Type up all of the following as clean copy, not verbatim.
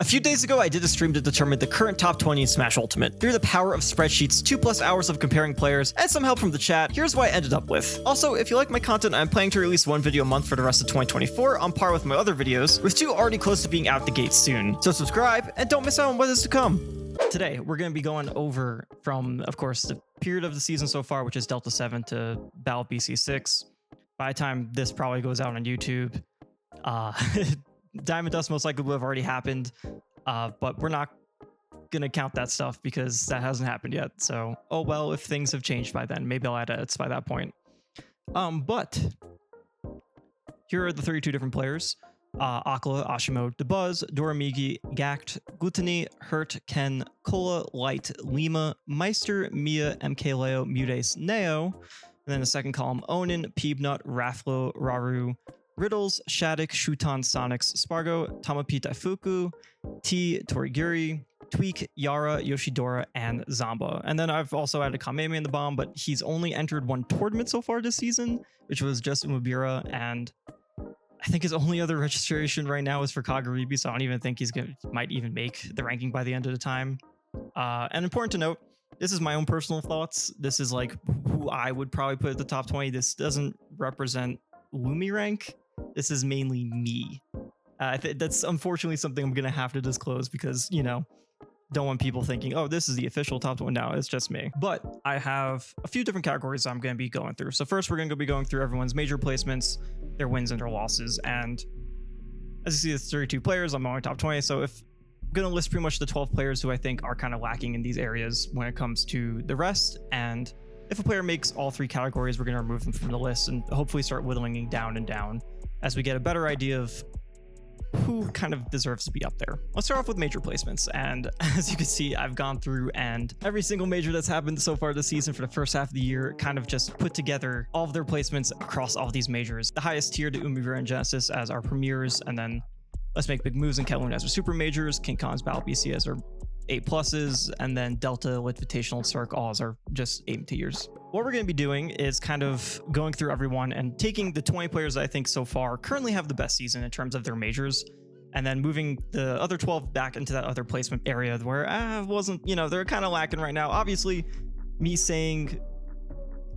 A few days ago, I did a stream to determine the current top 20 in Smash Ultimate. Through the power of spreadsheets, 2+ hours of comparing players, and some help from the chat, here's what I ended up with. Also, if you like my content, I'm planning to release one video a month for the rest of 2024 on par with my other videos, with 2 already close to being out the gate soon. So subscribe, and don't miss out on what is to come. Today, we're going to be going over from, of course, the period of the season so far, which is Delta 7 to Battle BC 6. By the time this probably goes out on YouTube, Diamond Dust most likely would have already happened, but we're not going to count that stuff because that hasn't happened yet. So, oh well, if things have changed by then, maybe I'll add edits by that point. But here are the 32 different players. Akala, Ashimo, Dabuz, Doramigi, Gact, Gluttony, Hurt, Ken, Cola, Light, Lima, Meister, Mia, MK Leo, Mutes, Neo. And then the second column, Onin, Peebnut, Rafflo, Raru, Riddles, Shattuck, Shuton, Sonics, Spargo, Tamapita Fuku, T, Toriguri, Tweak, Yara, Yoshidora, and Zamba. And then I've also added Kameme in the bomb, but he's only entered one tournament so far this season, which was just Umabira, and I think his only other registration right now is for Kagaribi, so I don't even think might even make the ranking by the end of the time. And important to note, this is my own personal thoughts. This is like who I would probably put at the top 20. This doesn't represent Lumi rank. This is mainly me. That's unfortunately something I'm gonna have to disclose because, you know, don't want people thinking, oh, this is the official top 20. No, it's just me. But I have a few different categories I'm going to be going through. So first, we're going to be going through everyone's major placements, their wins and their losses. And as you see, it's 32 players. I'm only top 20. So I'm going to list pretty much the 12 players who I think are kind of lacking in these areas when it comes to the rest. And if a player makes all 3 categories, we're going to remove them from the list and hopefully start whittling down and down as we get a better idea of who kind of deserves to be up there. Let's start off with major placements, and as you can see, I've gone through and every single major that's happened so far this season for the first half of the year kind of just put together all of their placements across all of these majors. The highest tier to Umibira and Genesis as our premiers, and then Let's Make Big Moves and Kowloon as our super majors, King Khan's Battle BC as our A+, and then Delta, Invitational, Cirque all as our just A tiers. What we're going to be doing is kind of going through everyone and taking the 20 players that I think so far currently have the best season in terms of their majors, and then moving the other 12 back into that other placement area where wasn't, you know, they're kind of lacking right now. Obviously, me saying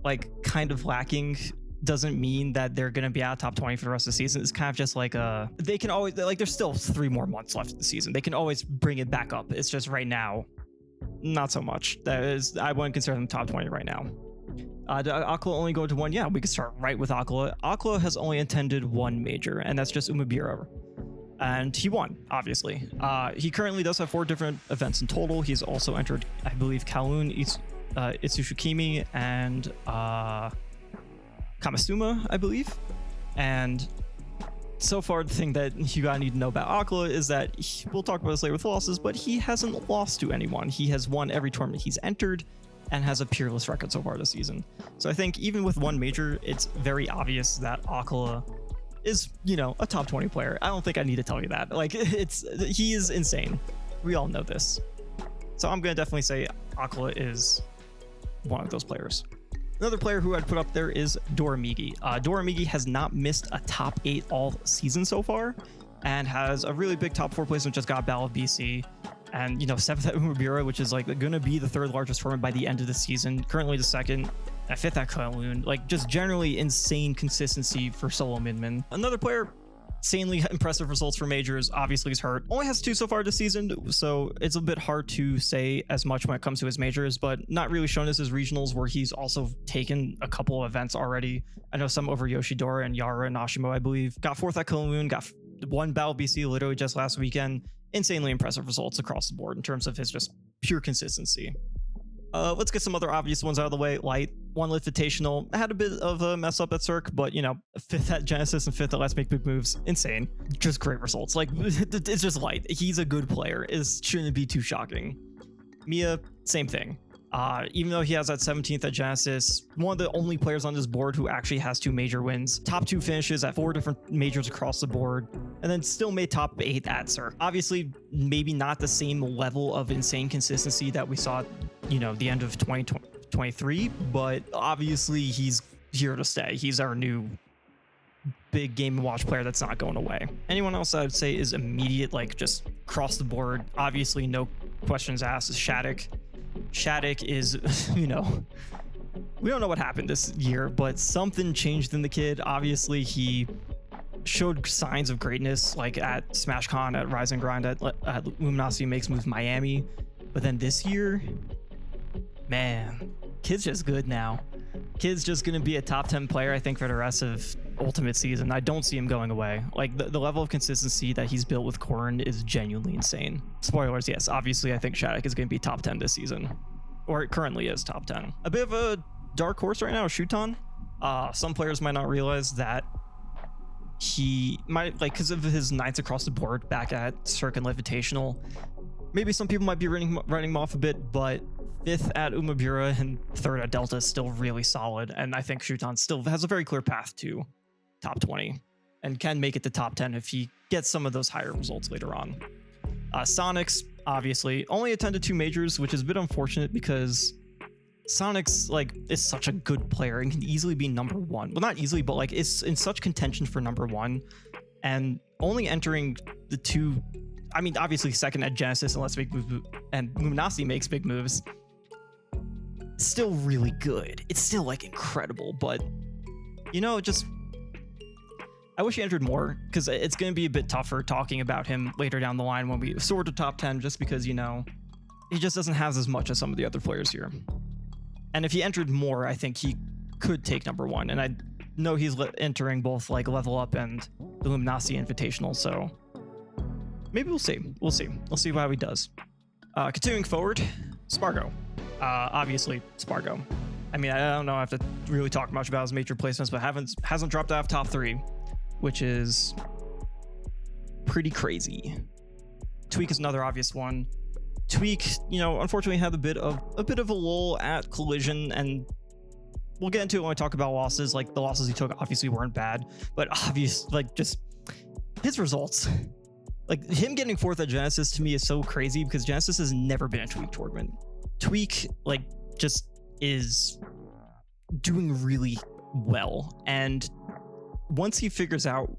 like kind of lacking doesn't mean that they're going to be out top 20 for the rest of the season. It's kind of just like they can always, like, there's still 3 more months left of the season. They can always bring it back up. It's just right now, not so much. That is, I wouldn't consider them top 20 right now. Did Akala only go to 1? Yeah, we can start right with Akala. Akala has only attended 1 major, and that's just Umabira. And he won, obviously. He currently does have 4 different events in total. He's also entered, I believe, Kowloon, Itsushikimi, and Kamasuma, I believe. And so far, the thing that you gotta need to know about Akala is that we'll talk about this later with losses, but he hasn't lost to anyone. He has won every tournament he's entered and has a peerless record so far this season. So I think even with 1 major, it's very obvious that Akala is, you know, a top 20 player. I don't think I need to tell you that. Like, he is insane. We all know this. So I'm gonna definitely say Akala is one of those players. Another player who I'd put up there is Doramigi. Doramigi has not missed a top 8 all season so far, and has a really big top 4 placement, just got Battle of BC, and, you know, 7th at Umabira, which is like gonna be the 3rd largest tournament by the end of the season, currently the 2nd, at 5th at Kowloon. Like, just generally insane consistency for solo Minmin. Another player, insanely impressive results for majors, obviously is Hurt. Only has 2 so far this season, so it's a bit hard to say as much when it comes to his majors, but not really shown as his regionals, where he's also taken a couple of events already. I know some over Yoshidora and Yara and Ashimo, I believe. Got 4th at Kowloon, got 1 Battle BC literally just last weekend. Insanely impressive results across the board in terms of his just pure consistency. Let's get some other obvious ones out of the way. Light, 1 Invitational, had a bit of a mess up at Cirque, but, you know, 5th at Genesis and 5th at Let's Make Big Moves. Insane. Just great results. Like, it's just Light. He's a good player. It shouldn't be too shocking. Mia, same thing. Even though he has that 17th at Genesis, one of the only players on this board who actually has 2 major wins, top 2 finishes at 4 different majors across the board, and then still made top 8 at Cirque. Obviously, maybe not the same level of insane consistency that we saw, you know, the end of 2023, but obviously he's here to stay. He's our new big Game & Watch player that's not going away. Anyone else I'd say is immediate, like, just across the board. Obviously, no questions asked is Shattuck. Shattuck is, you know, we don't know what happened this year, but something changed in the kid. Obviously, he showed signs of greatness, like at SmashCon, at Rise and Grind, at Luminosity Makes Moves Miami. But then this year, man, kid's just good now. Kid's just going to be a top 10 player, I think, for the rest of Ultimate season. I don't see him going away. Like, the level of consistency that he's built with Corrin is genuinely insane. Spoilers, yes, obviously I think Shattuck is going to be top 10 this season, or it currently is top 10. A bit of a dark horse right now is Shuton. Some players might not realize that he might, like, because of his nights across the board back at Cirque and Invitational, maybe some people might be writing him off a bit, but 5th at Umabura and 3rd at Delta is still really solid, and I think Shuton still has a very clear path to top 20 and can make it to top 10 if he gets some of those higher results later on. Sonics, obviously, only attended 2 majors, which is a bit unfortunate because Sonics, like, is such a good player and can easily be number 1. Well, not easily, but like is in such contention for number 1, and only entering the 2, I mean, obviously 2nd at Genesis and Let's Make Moves and Luminosity Makes Big Moves, still really good. It's still like incredible, but you know, just I wish he entered more, because it's going to be a bit tougher talking about him later down the line when we soar to top 10, just because, you know, he just doesn't have as much as some of the other players here. And if he entered more, I think he could take number 1. And I know he's entering both like Level Up and the Luminosity Invitational, so maybe we'll see. We'll see how he does. Continuing forward, Spargo. Obviously, Spargo. I mean, I don't know, I have to really talk much about his major placements, but hasn't dropped out of top 3, which is pretty crazy. Tweak is another obvious one. Tweak, you know, unfortunately had a bit of a lull at Collision, and we'll get into it when we talk about losses. Like, the losses he took obviously weren't bad, but like, just his results. Like, him getting 4th at Genesis to me is so crazy, because Genesis has never been a Tweak tournament. Tweak, like, just is doing really well, and once he figures out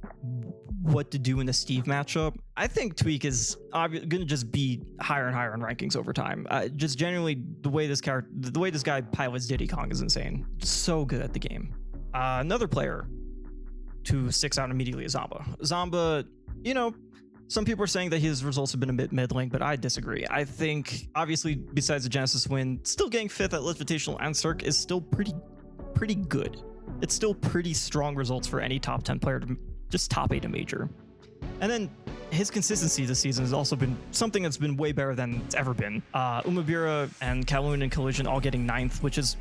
what to do in the Steve matchup, I think Tweak is gonna just be higher and higher in rankings over time. Just genuinely, the way this guy pilots Diddy Kong is insane. So good at the game. Another player to sticks out immediately is Zamba. Zamba, you know, some people are saying that his results have been a bit middling, but I disagree. I think, obviously, besides the Genesis win, still getting 5th at Invitational and Cirque is still pretty good. It's still pretty strong results for any top 10 player to just top 8 a major. And then his consistency this season has also been something that's been way better than it's ever been. Umabura and Kowloon and Collision all getting 9th, which is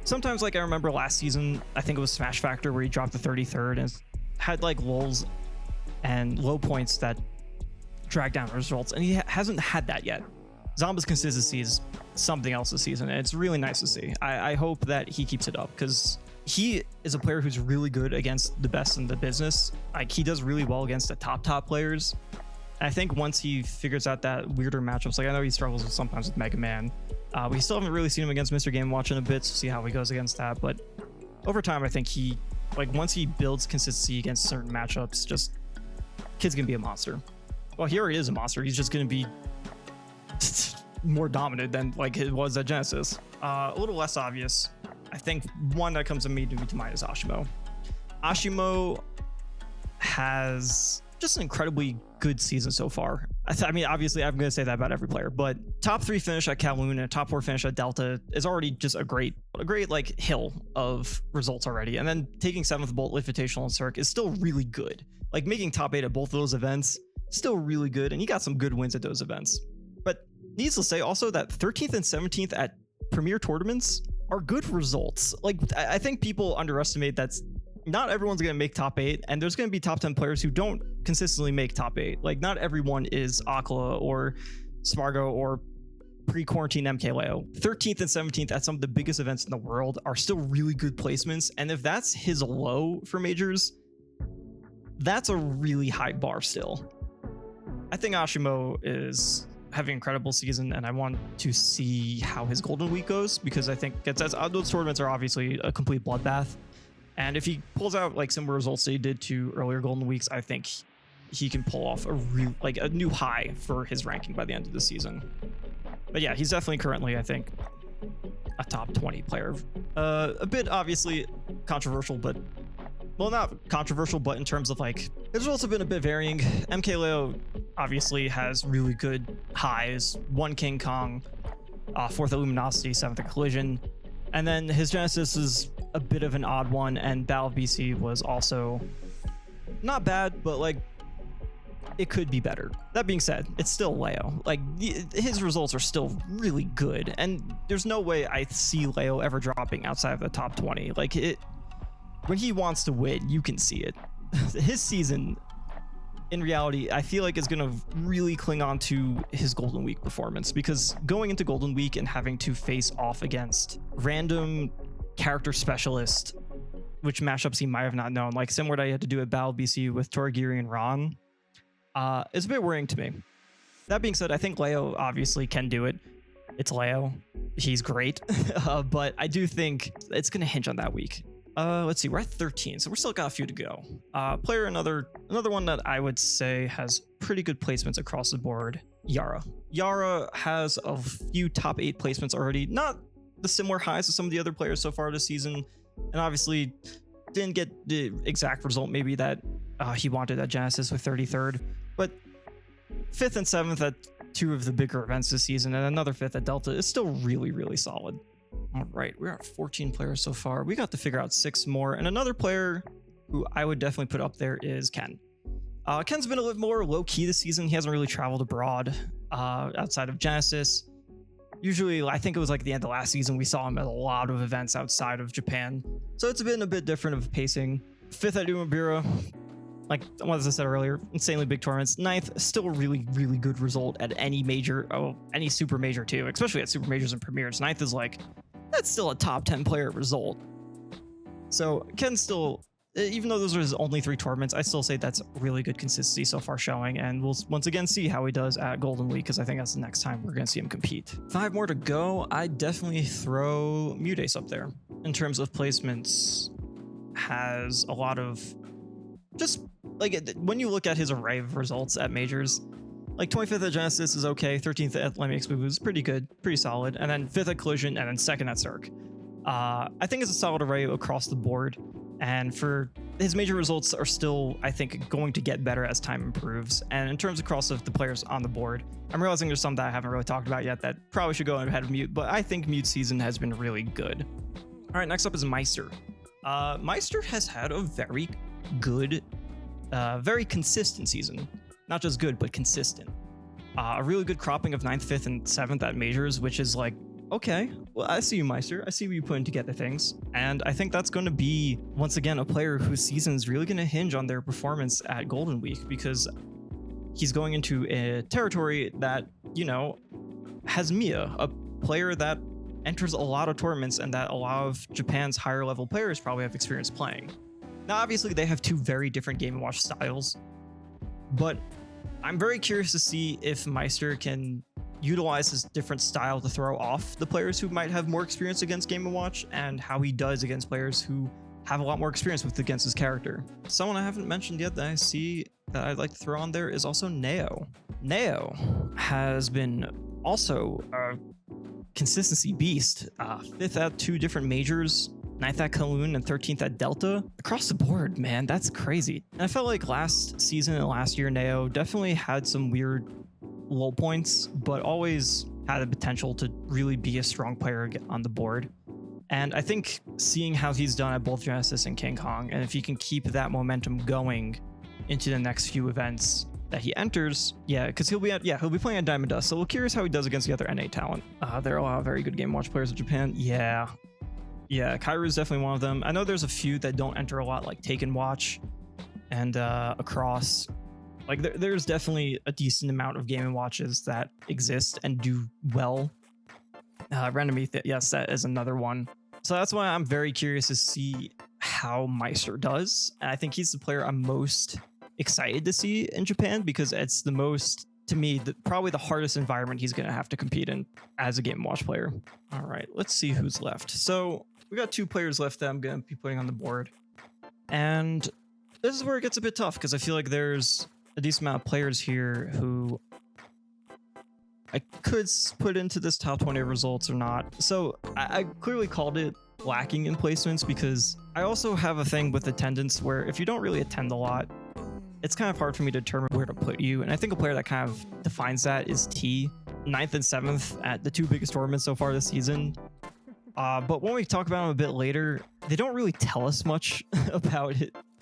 sometimes, like, I remember last season, I think it was Smash Factor, where he dropped to 33rd and had like lulls and low points that drag down results, and he hasn't had that yet. Zamba's consistency is something else this season, and it's really nice to see. I hope that he keeps it up, because he is a player who's really good against the best in the business. Like, he does really well against the top players. And I think once he figures out that weirder matchups, like, I know he struggles sometimes with Mega Man. We still haven't really seen him against Mr. Game Watch in a bit, so see how he goes against that. But over time, I think he, like, once he builds consistency against certain matchups, just kid's gonna be a monster. Well, he already is a monster. He's just going to be more dominant than like it was at Genesis. A little less obvious. I think one that comes immediately to mind is Ashimo. Ashimo has just an incredibly good season so far. I mean, obviously, I'm going to say that about every player, but top 3 finish at Kowloon and a top 4 finish at Delta is already just a great like hill of results already. And then taking 7th Bolt, Invitational, and Cirque is still really good. Like, making top 8 at both of those events, still really good, and he got some good wins at those events. But needless to say also that 13th and 17th at premier tournaments are good results. Like, I think people underestimate that not everyone's going to make top 8, and there's going to be top 10 players who don't consistently make top 8. Like, not everyone is Akla or Spargo or pre-quarantine MKLeo. 13th and 17th at some of the biggest events in the world are still really good placements, and if that's his low for majors, that's a really high bar still. I think Ashimo is having an incredible season, and I want to see how his Golden Week goes, because I think those tournaments are obviously a complete bloodbath. And if he pulls out like similar results that he did to earlier Golden Weeks, I think he can pull off a new high for his ranking by the end of the season. But yeah, he's definitely currently, I think, a top 20 player. A bit obviously controversial, but well, not controversial, but in terms of like his results have been a bit varying. MKLeo obviously has really good highs: 1 King Kong, 4th at Luminosity, 7th at Collision, and then his Genesis is a bit of an odd one, and Battle of BC was also not bad, but like it could be better. That being said, it's still Leo. Like his results are still really good, and there's no way I see Leo ever dropping outside of the top 20. Like when he wants to win, you can see it. His season, in reality, I feel like is going to really cling on to his Golden Week performance, because going into Golden Week and having to face off against random character specialist, which matchups he might have not known, like similar to I had to do at Battle BC with Toragiri and Ron, is a bit worrying to me. That being said, I think Leo obviously can do it. It's Leo. He's great. But I do think it's going to hinge on that week. Let's see, we're at 13, so we're still got a few to go. Another one that I would say has pretty good placements across the board, Yara. Yara has a few top 8 placements already, not the similar highs as some of the other players so far this season, and obviously didn't get the exact result maybe that he wanted at Genesis with 33rd, but 5th and 7th at 2 of the bigger events this season, and another 5th at Delta is still really, really solid. All right, we're at 14 players so far. We got to figure out 6 more, and another player who I would definitely put up there is Ken. Ken's been a little more low-key this season. He hasn't really traveled abroad outside of Genesis. Usually, I think it was like the end of last season, we saw him at a lot of events outside of Japan. So it's been a bit different of pacing. 5th at Umabura, like as I said earlier, insanely big tournaments. 9th, still a really, really good result at any major, any super major too, especially at super majors and premieres. 9th is like, that's still a top 10 player result. So Ken's still, even though those are his only 3 tournaments, I still say that's really good consistency so far showing, and we'll once again see how he does at Golden Week, because I think that's the next time we're going to see him compete. 5 more to go. I definitely throw Mudace up there. In terms of placements, has a lot of, just like when you look at his array of results at majors, like 25th at Genesis is okay, 13th at Lemmy Boo is pretty good, pretty solid, and then 5th at Collision, and then 2nd at Cirque. I think it's a solid array across the board. And for his major results are still, I think, going to get better as time improves. And in terms across of the players on the board, I'm realizing there's some that I haven't really talked about yet that probably should go ahead of Mute, but I think Mute's season has been really good. All right, next up is Meister. Meister has had a very good, very consistent season. Not just good, but consistent. A really good cropping of 9th, 5th, and 7th at majors, which is like, okay, well, I see you, Meister. I see you putting together things. And I think that's going to be, once again, a player whose season is really going to hinge on their performance at Golden Week, because he's going into a territory that, you know, has Mia, a player that enters a lot of tournaments and that a lot of Japan's higher level players probably have experience playing. Now, obviously, they have 2 very different Game & Watch styles, but I'm very curious to see if Meister can utilize his different style to throw off the players who might have more experience against Game & Watch, and how he does against players who have a lot more experience against his character. Someone I haven't mentioned yet that I see that I'd like to throw on there is also Neo. Neo has been also a consistency beast. 5th at 2 different majors, 9th at Kowloon, and 13th at Delta. Across the board, man, that's crazy. And I felt like last season and last year, Neo definitely had some weird low points, but always had the potential to really be a strong player on the board. And I think seeing how he's done at both Genesis and King Kong, and if he can keep that momentum going into the next few events that he enters, because he'll be playing at Diamond Dust, so we're curious how he does against the other NA talent. There are a lot of very good Game & Watch players in Japan. Yeah, Kairu is definitely one of them. I know there's a few that don't enter a lot, like Taken Watch and Across. Like there's definitely a decent amount of Game & Watches that exist and do well. Random ETH, yes, that is another one. So that's why I'm very curious to see how Meister does. And I think he's the player I'm most excited to see in Japan, because it's the most, to me, probably the hardest environment he's going to have to compete in as a Game & Watch player. All right, let's see who's left. So we got 2 players left that I'm going to be putting on the board. And this is where it gets a bit tough, because I feel like there's a decent amount of players here who I could put into this top 20 results or not. So I clearly called it lacking in placements because I also have a thing with attendance where if you don't really attend a lot, it's kind of hard for me to determine where to put you. And I think a player that kind of defines that is T, 9th and 7th at the two biggest tournaments so far this season. But when we talk about him a bit later, they don't really tell us much about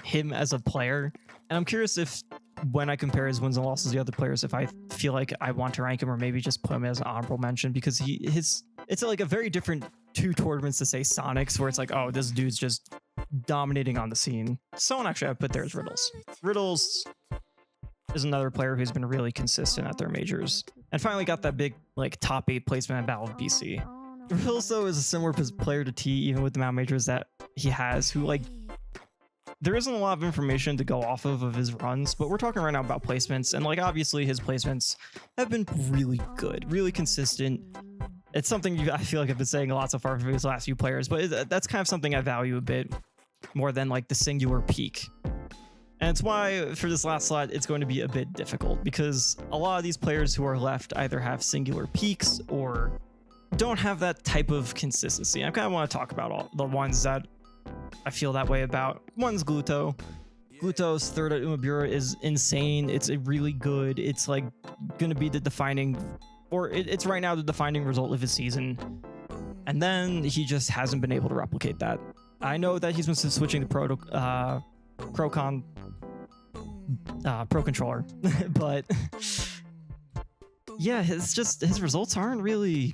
him as a player. And I'm curious if when I compare his wins and losses to the other players, if I feel like I want to rank him or maybe just put him as an honorable mention, because it's like a very different two tournaments to say Sonics, where it's like, oh, this dude's just dominating on the scene. Someone actually I put there is Riddles. Riddles is another player who's been really consistent at their majors and finally got that big like top 8 placement at Battle of BC. Riddles though is a similar player to T, even with the amount of majors that he has, who like there isn't a lot of information to go off of his runs, but we're talking right now about placements, and like obviously his placements have been really good, really consistent. It's something I feel like I've been saying a lot so far for these last few players, but that's kind of something I value a bit more than like the singular peak. And it's why for this last slot, it's going to be a bit difficult because a lot of these players who are left either have singular peaks or don't have that type of consistency. I kind of want to talk about all the ones that I feel that way about. One's Gluto. Gluto's third at Umabura is insane. It's a really good. It's like going to be the defining, or it's right now the defining result of his season. And then he just hasn't been able to replicate that. I know that he's been switching to Pro Controller, but yeah, his results aren't really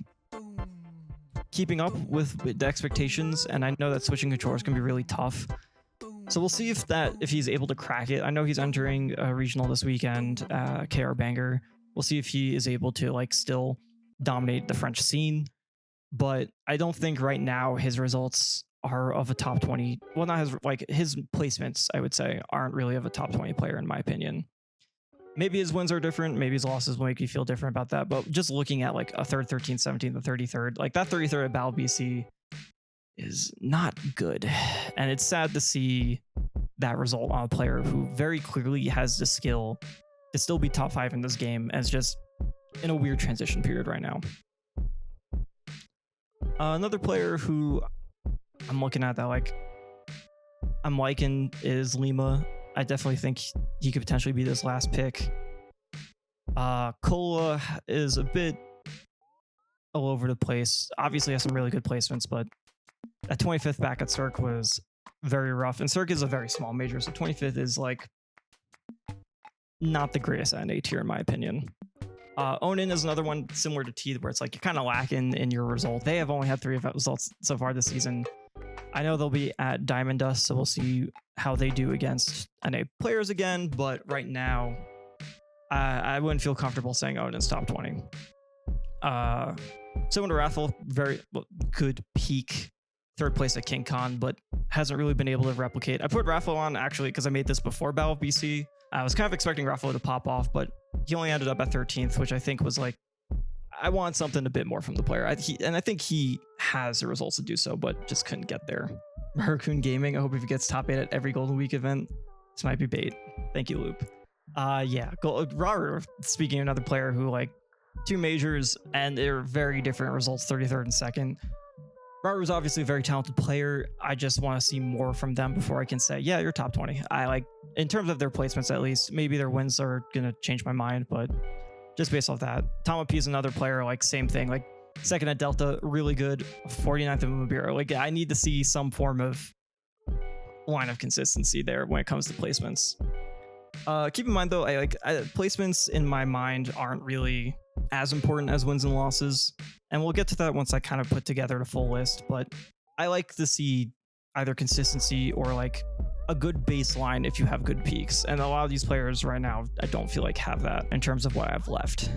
keeping up with the expectations, and I know that switching controllers can be really tough. So we'll see if he's able to crack it. I know he's entering a regional this weekend, KR Banger. We'll see if he is able to like still dominate the French scene, but I don't think right now his results are of a top 20. Well, not his placements, I would say, aren't really of a top 20 player in my opinion. Maybe his wins are different. Maybe his losses will make you feel different about that. But just looking at like a 3rd, 13th, 17th, and 33rd, like that 33rd at Battle BC is not good. And it's sad to see that result on a player who very clearly has the skill to still be top 5 in this game and is just in a weird transition period right now. Another player who I'm looking at that like I'm liking is Lima. I definitely think he could potentially be this last pick. Cola is a bit all over the place. Obviously has some really good placements, but at 25th back at Cirque was very rough. And Cirque is a very small major, so 25th is like not the greatest at an A tier in my opinion. Onin is another one similar to T, where it's like you're kind of lacking in your result. They have only had 3 results so far this season. I know they'll be at Diamond Dust, so we'll see how they do against NA players again, but right now, I wouldn't feel comfortable saying Onin's top 20. Similar to Raffle, very good peak, 3rd place at King Khan, but hasn't really been able to replicate. I put Raffle on actually because I made this before Battle of BC. I was kind of expecting Raffle to pop off, but he only ended up at 13th, which I think was like, I want something a bit more from the player. I think he has the results to do so, but just couldn't get there. Hurricane Gaming, I hope if he gets top 8 at every Golden Week event, this might be bait. Thank you, Loop. Yeah, Raru, speaking of another player who like 2 majors and they're very different results, 33rd and 2nd. Raru is obviously a very talented player. I just want to see more from them before I can say, yeah, you're top 20. I like, in terms of their placements at least, maybe their wins are going to change my mind, but just based off that. Tama P is another player, like same thing, like 2nd at Delta, really good, 49th at Umabura. Like I need to see some form of line of consistency there when it comes to placements. Keep in mind though, placements in my mind aren't really as important as wins and losses, and we'll get to that once I kind of put together the full list, but I like to see either consistency or like a good baseline if you have good peaks, and a lot of these players right now I don't feel like have that in terms of what I have left.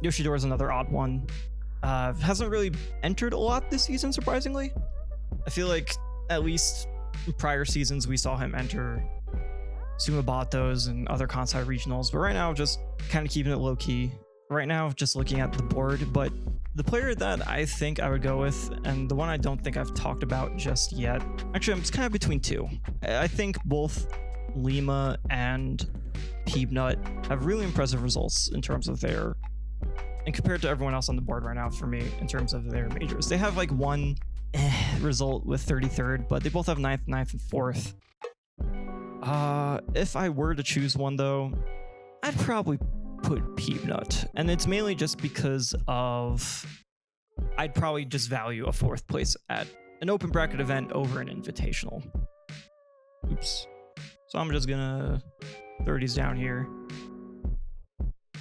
Yoshidora is another odd one. Hasn't really entered a lot this season, surprisingly. I feel like at least in prior seasons we saw him enter Sumabatos and other Kansai regionals, but right now just kind of keeping it low key. Right now just looking at the board, but the player that I think I would go with, and the one I don't think I've talked about just yet, actually I'm just kind of between 2. I think both Lima and Peanut have really impressive results in terms of their, and compared to everyone else on the board right now for me in terms of their majors. They have like one result with 33rd, but they both have 9th, and 4th. If I were to choose one though, I'd probably put Peanut, and it's mainly just because of I'd probably just value a 4th place at an open bracket event over an invitational. Oops. So I'm just gonna 30s down here.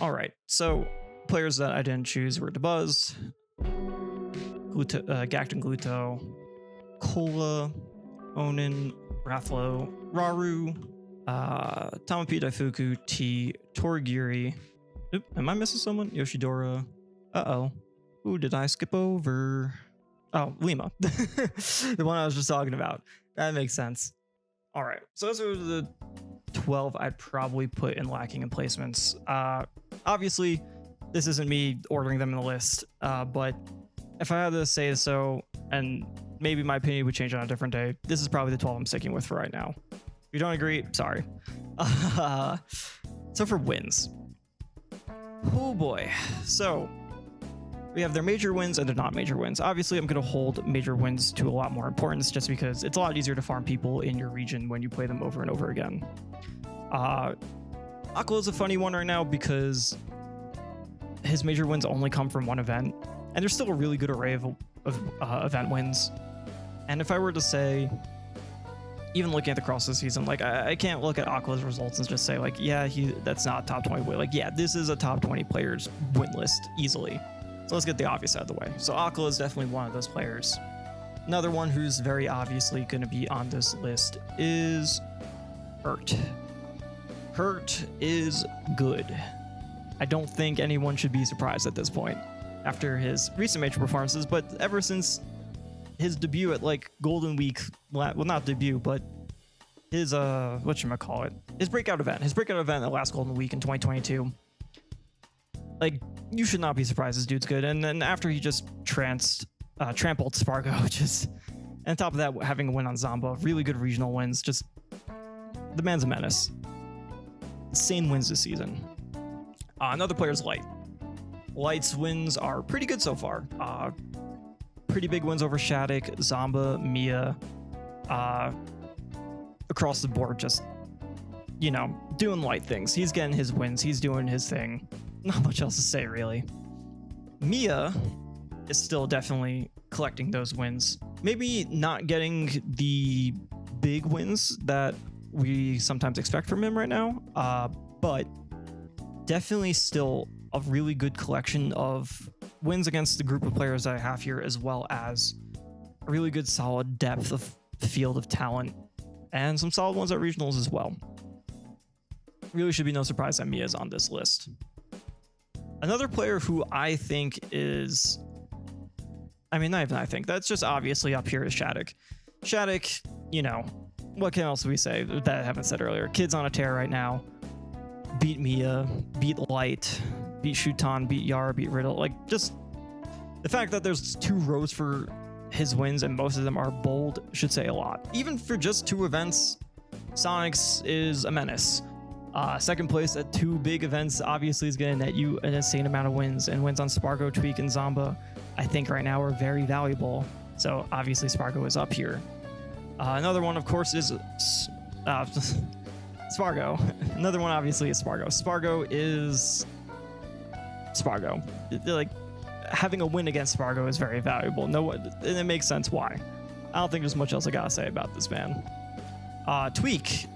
All right, so players that I didn't choose were Dabuz, Gacton Gluto, Cola, Onin, Rathlo, Raru, Tamapi Daifuku, T, Torigiri. Oop, am I missing someone? Yoshidora. Uh-oh. Who did I skip over? Oh, Lima. The one I was just talking about. That makes sense. All right, so those are the 12 I'd probably put in lacking in placements. Obviously, this isn't me ordering them in the list, but if I had to say so, and maybe my opinion would change on a different day, this is probably the 12 I'm sticking with for right now. If you don't agree, sorry. So for wins. Oh boy. So we have their major wins and their not major wins. Obviously, I'm going to hold major wins to a lot more importance just because it's a lot easier to farm people in your region when you play them over and over again. Aqua is a funny one right now because his major wins only come from one event, and there's still a really good array of event wins. And if I were to say, even looking at the cross this season, like I can't look at Aqua's results and just say like, yeah, that's not top 20 win. Like, yeah, this is a top 20 players win list easily. So let's get the obvious out of the way. So Aqua is definitely one of those players. Another one who's very obviously going to be on this list is Hurt. Hurt is good. I don't think anyone should be surprised at this point after his recent major performances, but ever since his debut at like Golden Week, well, not debut, but his whatchamacallit, his breakout event at last Golden Week in 2022. Like, you should not be surprised this dude's good. And then after he just trampled Spargo, and on top of that, having a win on Zamba, really good regional wins, just the man's a menace. Insane wins this season. Another player's Light. Light's wins are pretty good so far. Pretty big wins over Shattuck, Zamba, Mia, across the board, just, you know, doing Light things. He's getting his wins. He's doing his thing. Not much else to say, really. Mia is still definitely collecting those wins. Maybe not getting the big wins that we sometimes expect from him right now, but definitely still a really good collection of wins against the group of players that I have here, as well as a really good solid depth of field of talent and some solid ones at regionals as well. Really should be no surprise that Mia is on this list. Another player who I think is, I mean, not even I think, that's just obviously up here is Shattuck. Shattuck, you know, what else do we say that I haven't said earlier? Kid's on a tear right now. Beat Mia, beat Light, beat Shuton, beat Yara, beat Riddle. Like, just the fact that there's 2 rows for his wins and most of them are bold should say a lot. Even for just 2 events, Sonics is a menace. Second place at 2 big events obviously is going to net you an insane amount of wins, and wins on Spargo, Tweak, and Zamba I think right now are very valuable. So obviously Spargo is up here. Another one, of course, is Spargo. Another one obviously is Spargo. Spargo is Spargo. Like, having a win against Spargo is very valuable. No, and it makes sense why. I don't think there's much else I gotta say about this man. Tweak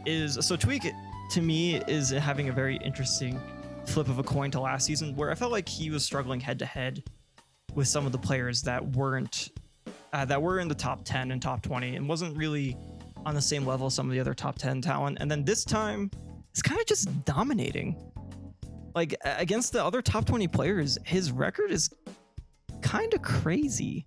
to me is having a very interesting flip of a coin to last season, where I felt like he was struggling head to head with some of the players that weren't that were in the top 10 and top 20 and wasn't really on the same level as some of the other top 10 talent. And then this time it's kind of just dominating. Like, against the other top 20 players, his record is kind of crazy.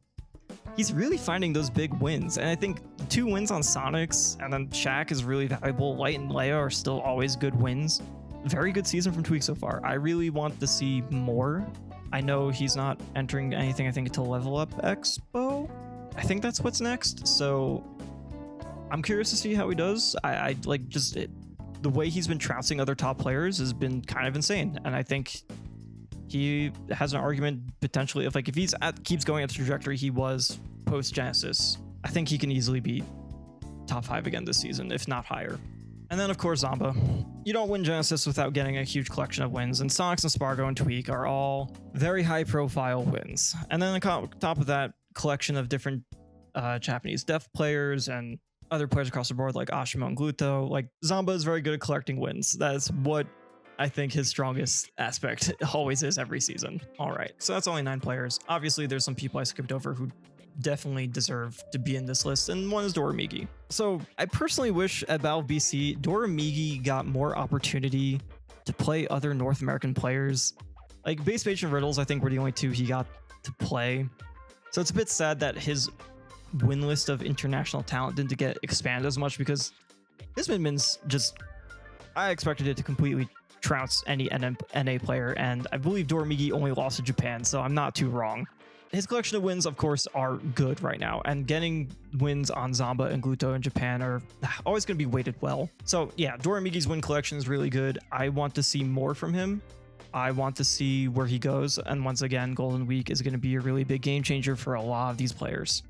He's really finding those big wins, and I think 2 wins on Sonics and then Shaq is really valuable. Light and Leia are still always good wins. Very good season from Tweak so far. I really want to see more. I know he's not entering anything, I think, until Level Up Expo. I think that's what's next, so I'm curious to see how he does. I like, just the way he's been trouncing other top players has been kind of insane. And I think he has an argument potentially if he's keeps going at the trajectory he was post Genesis, I think he can easily be top 5 again this season, if not higher. And then of course Zamba. You don't win Genesis without getting a huge collection of wins, and Sonics and Spargo and Tweak are all very high profile wins. And then on top of that, collection of different Japanese deaf players and other players across the board like Ashimo and Gluto. Like, Zamba is very good at collecting wins. That's what I think his strongest aspect always is every season. All right, so that's only 9 players. Obviously there's some people I skipped over who definitely deserve to be in this list, and one is Doramigi. So I personally wish at Battle of BC Doramigi got more opportunity to play other North American players. Like, Base Page and Riddles I think were the only 2 he got to play, so it's a bit sad that his win list of international talent didn't get expanded as much, because his min-mins just, I expected it to completely trounce any NA player, and I believe Doramigi only lost to Japan, so I'm not too wrong. His collection of wins, of course, are good right now, and getting wins on Zamba and Gluto in Japan are always going to be weighted well. So yeah, Doramigi's win collection is really good. I want to see more from him. I want to see where he goes, and once again, Golden Week is going to be a really big game changer for a lot of these players.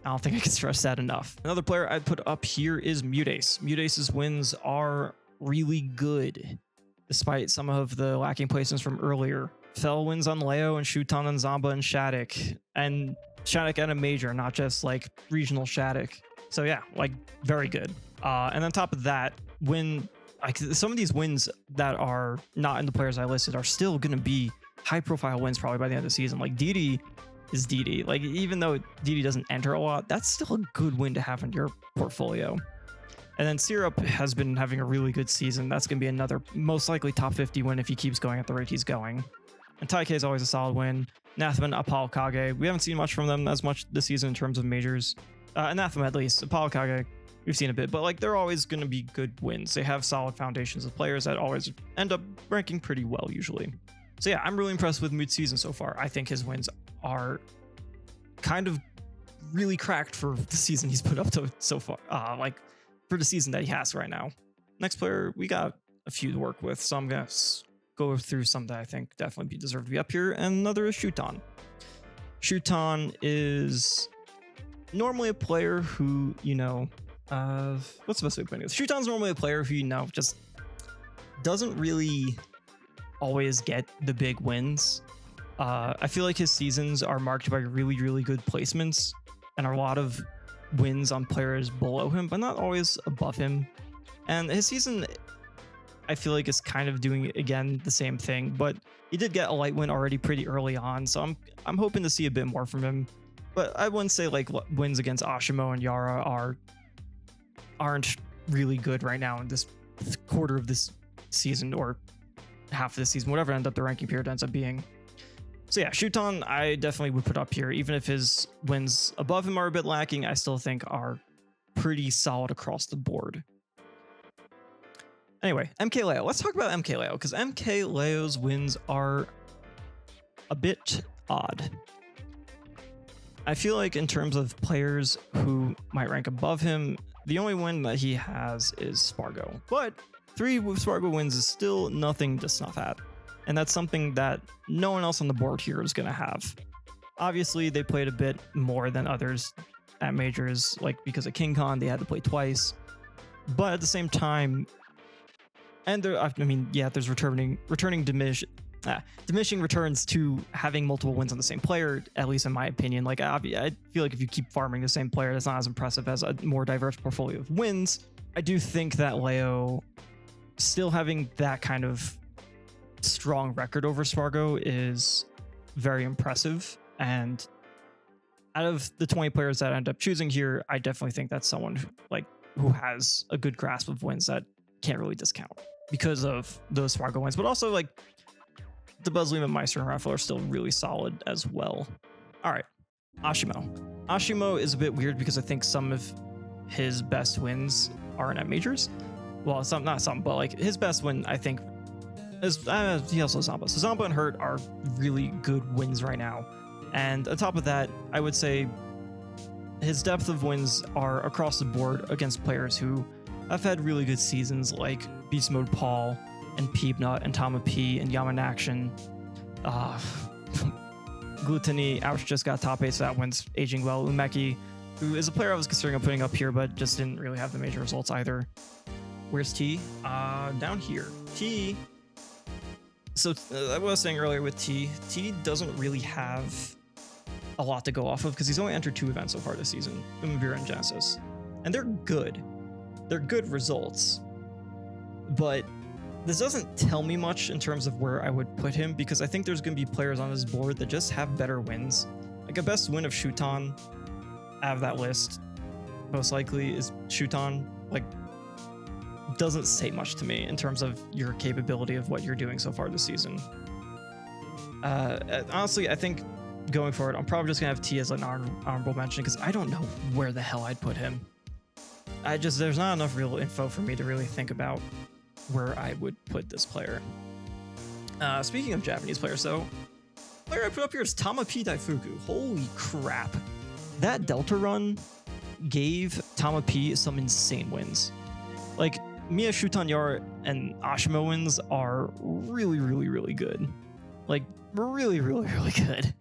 I don't think I can stress that enough. Another player I'd put up here is Mutace. Mutace's wins are really good, despite some of the lacking placements from earlier. Fell wins on Leo and Shuton and Zamba and Shattuck at a major, not just like regional Shattuck. So yeah, like, very good. And on top of that, some of these wins that are not in the players I listed are still going to be high profile wins probably by the end of the season. Like, DD is DD. Like, even though DD doesn't enter a lot, that's still a good win to have in your portfolio. And then Syrup has been having a really good season. That's going to be another most likely top 50 win if he keeps going at the rate he's going. And Taike is always a solid win. Anathema, Apollo Kage. We haven't seen much from them as much this season in terms of majors. Anathema at least. Apollo Kage, we've seen a bit, but like, they're always going to be good wins. They have solid foundations of players that always end up ranking pretty well usually. So yeah, I'm really impressed with Moot's season so far. I think his wins are kind of really cracked for the season he's put up to so far. Like, for the season that he has right now. Next player, we got a few to work with, so I'm gonna go through some that I think definitely deserve to be up here, and another is Shuton. Shuton is normally a player who, you know, what's the best way of putting this? Shuton's normally a player who, you know, just doesn't really always get the big wins. I feel like his seasons are marked by really, really good placements and a lot of wins on players below him, but not always above him. And his season, I feel like, is kind of doing again the same thing, but he did get a light win already pretty early on, so I'm hoping to see a bit more from him. But I wouldn't say like wins against Ashimo and Yara aren't really good right now in this quarter of this season, or half of this season, whatever end up the ranking period ends up being. So yeah, Shuton I definitely would put up here. Even if his wins above him are a bit lacking, I still think are pretty solid across the board. Anyway, MKLeo. Let's talk about MKLeo, because MKLeo's wins are a bit odd. I feel like in terms of players who might rank above him, the only win that he has is Spargo. But 3 Spargo wins is still nothing to snuff at. And that's something that no one else on the board here is going to have. Obviously, they played a bit more than others at majors, like because of KingCon, they had to play twice. But at the same time, and there, I mean, yeah, there's diminishing returns to having multiple wins on the same player, at least in my opinion. Like, I feel like if you keep farming the same player, that's not as impressive as a more diverse portfolio of wins. I do think that Leo still having that kind of strong record over Spargo is very impressive, and out of the 20 players that I end up choosing here, I definitely think that's someone who has a good grasp of wins that can't really discount because of those Spargo wins. But also, like, the Buzzlima, Meister, and Raffle are still really solid as well. All right, Ashimo. Ashimo is a bit weird because I think some of his best wins aren't at majors. Well, not some, but like his best win, I think, is he also has Zamba. So Zamba and Hurt are really good wins right now. And on top of that, I would say his depth of wins are across the board against players who have had really good seasons like Beast Mode Paul and Peebnut and Tama P and Yamanaction. Gluttony, ouch, just got top 8, so that one's aging well. Umeki, who is a player I was considering putting up here, but just didn't really have the major results either. Where's T? Down here. T. So I was saying earlier with T doesn't really have a lot to go off of because he's only entered 2 events so far this season, Umavira and Genesis. And they're good. They're good results. But this doesn't tell me much in terms of where I would put him because I think there's going to be players on this board that just have better wins. Like a best win of Shuton out of that list, most likely is Shuton. Like, doesn't say much to me in terms of your capability of what you're doing so far this season. Honestly, I think going forward, I'm probably just gonna have T as an honorable mention because I don't know where the hell I'd put him. There's not enough real info for me to really think about where I would put this player. Speaking of Japanese players, though, the player I put up here is Tama P Daifuku. Holy crap. That Delta run gave Tama P some insane wins. Like, Mia Shuton Yara and Ashimo wins are really, really, really good. Like, really, really, really good.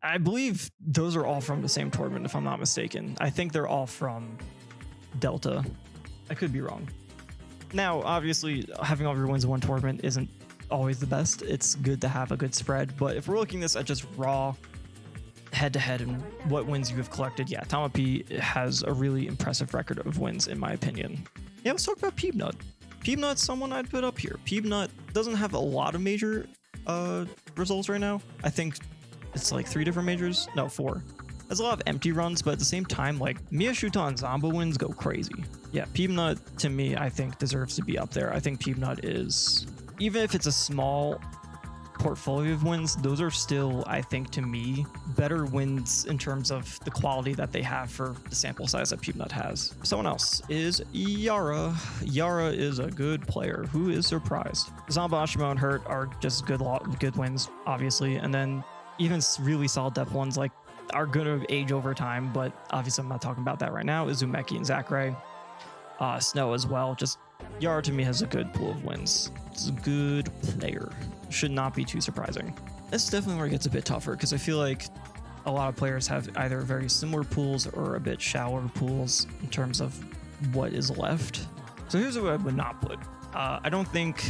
I believe those are all from the same tournament, if I'm not mistaken. I think they're all from Delta. I could be wrong. Now, obviously, having all of your wins in one tournament isn't always the best. It's good to have a good spread, but if we're looking at this at just raw head-to-head and what wins you have collected, yeah, Tama P has a really impressive record of wins, in my opinion. Yeah, let's talk about Peebnut. Peebnut's someone I'd put up here. Peebnut doesn't have a lot of major results right now. I think it's like 3 different majors. No, 4. There's a lot of empty runs, but at the same time, like, Mia Shuton Zombo wins go crazy. Yeah, Peebnut, to me, I think deserves to be up there. I think Peebnut is, even if it's a small portfolio of wins, those are still, I think, to me, better wins in terms of the quality that they have for the sample size that Peebnut has. Someone else is Yara. Yara is a good player. Who is surprised? Zombo, Ashimo, and Hurt are just good wins, obviously, and then even really solid depth ones like are going to age over time, but obviously I'm not talking about that right now, is Umeki and Zachary. Snow as well. Just Yara to me has a good pool of wins. It's a good player. Should not be too surprising. That's definitely where it gets a bit tougher because I feel like a lot of players have either very similar pools or a bit shallower pools in terms of what is left. So here's what I would not put. I don't think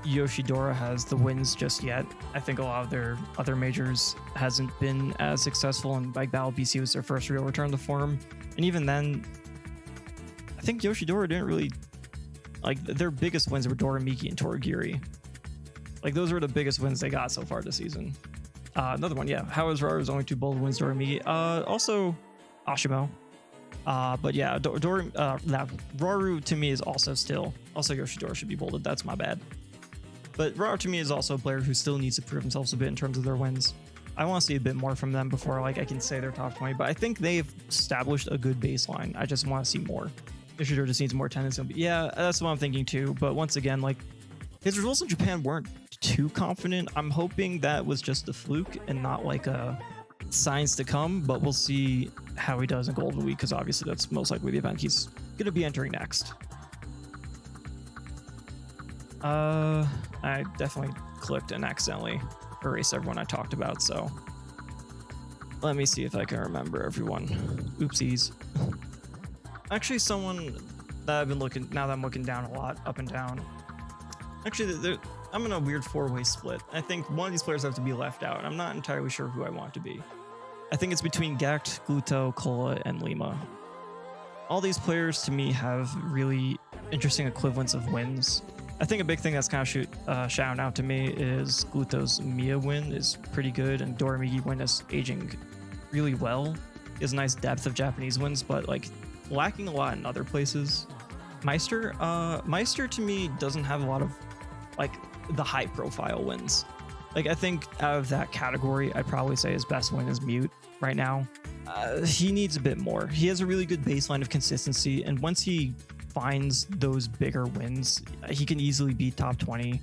Yoshidora has the wins just yet. I think a lot of their other majors hasn't been as successful, and like Battle BC was their first real return to form. And even then, I think Yoshidora didn't really, like, their biggest wins were Doramiki and Toragiri. Like, those were the biggest wins they got so far this season. Another one, yeah, How is Raru's only 2 bold wins, Doramiki. Also Ashimo. But yeah, Raru to me is also Yoshidora should be bolded. That's my bad. But Raru to me is also a player who still needs to prove themselves a bit in terms of their wins. I want to see a bit more from them before like I can say they're top 20, but I think they've established a good baseline. I just want to see more. Yoshidora just needs more attendance. Yeah, that's what I'm thinking too. But once again, like, his results in Japan weren't too confident. I'm hoping that was just a fluke and not like a signs to come, but we'll see how he does in Golden Week because obviously that's most likely the event he's going to be entering next. I definitely clicked and accidentally erased everyone I talked about, so let me see if I can remember everyone. Oopsies. Actually, someone that I've been looking, now that I'm looking down a lot, up and down. Actually, I'm in a weird 4-way split. I think one of these players have to be left out. I'm not entirely sure who I want to be. I think it's between Gact, Gluto, Kola, and Lima. All these players to me have really interesting equivalents of wins. I think a big thing that's kind of shouting out to me is Gluto's Mia win is pretty good, and Doramigi win is aging really well. He has a nice depth of Japanese wins, but like lacking a lot in other places. Meister to me doesn't have a lot of like the high profile wins. Like, I think out of that category, I'd probably say his best win is Mute right now. He needs a bit more. He has a really good baseline of consistency, and once he finds those bigger wins, he can easily be top 20,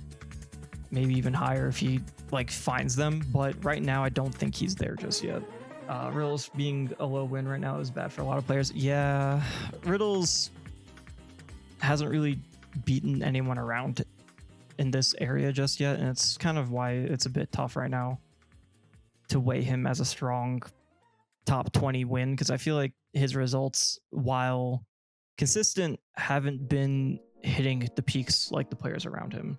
maybe even higher if he like finds them. But right now, I don't think he's there just yet. Riddles being a low win right now is bad for a lot of players. Yeah, Riddles hasn't really beaten anyone around in this area just yet, and it's kind of why it's a bit tough right now to weigh him as a strong top 20 win, because I feel like his results, while consistent, haven't been hitting the peaks like the players around him.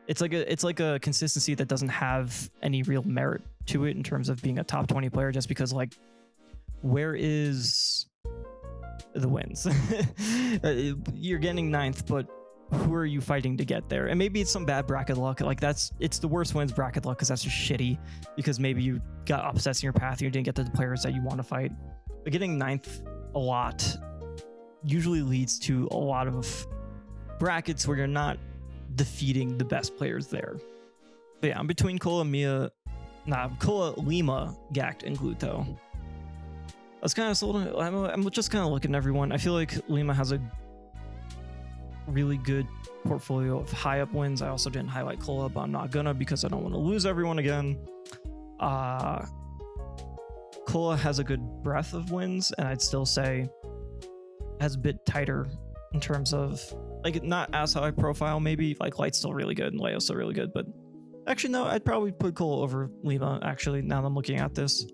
It's like a consistency that doesn't have any real merit to it in terms of being a top 20 player, just because, like, where is the wins? You're getting 9th, but who are you fighting to get there? And maybe it's some bad bracket luck. Like, it's the worst wins bracket luck, because that's just shitty, because maybe you got upsets in your path and you didn't get the players that you want to fight. But getting 9th a lot usually leads to a lot of brackets where you're not defeating the best players there. But yeah, I'm between Kola, Lima, Gact, and Gluto. I was kind of I'm just kind of looking at everyone. I feel like Lima has a really good portfolio of high up wins. I also didn't highlight Kola, but I'm not gonna, because I don't want to lose everyone again. Kola has a good breadth of wins, and I'd still say has a bit tighter in terms of, like, not as high profile. Maybe like Light's still really good and Leo's still really good, but actually no, I'd probably put Kola over Lima, actually, now that I'm looking at this.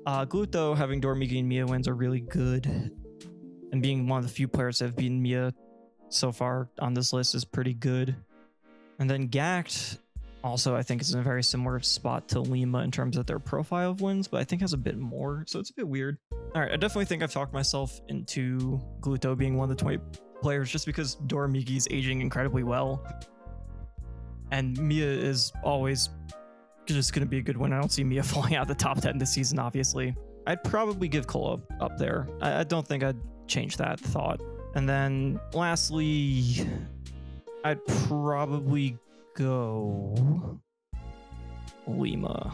Gluto having Dormigi and Mia wins are really good, and being one of the few players that have beaten Mia so far on this list is pretty good. And then Gact also, I think, is in a very similar spot to Lima in terms of their profile of wins, but I think has a bit more, so it's a bit weird. All right, I definitely think I've talked myself into Gluto being one of the 20 players, just because Dormigi's aging incredibly well, and Mia is always just going to be a good win. I don't see Mia falling out the top 10 this season, obviously. I'd probably give Kola up there. I don't think I'd change that thought. And then lastly, I'd probably go Lima.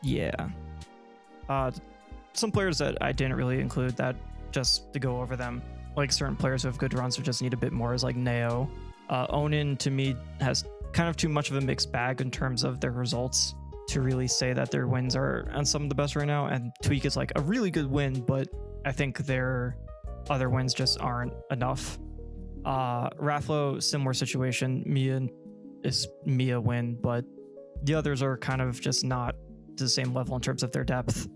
Yeah. Some players that I didn't really include, that just to go over them, like certain players who have good runs who just need a bit more, is like Neo. Onin, to me, has kind of too much of a mixed bag in terms of their results to really say that their wins are on some of the best right now. And Tweak is like a really good win, but I think their other wins just aren't enough. Rafflo, similar situation. Mia is Mia win, but the others are kind of just not to the same level in terms of their depth.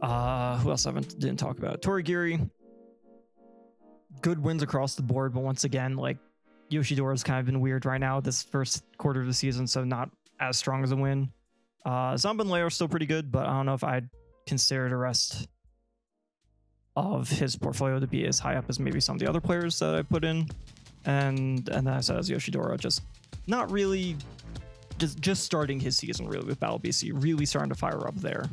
Who else didn't talk about? Torigiri, good wins across the board, but once again, like, Yoshidora's kind of been weird right now this first quarter of the season, so not as strong as a win. Zomba and Leo are still pretty good, but I don't know if I'd consider the rest of his portfolio to be as high up as maybe some of the other players that I put in. And then I said as Yoshidora, just not really, just starting his season really with Battle BC, really starting to fire up there.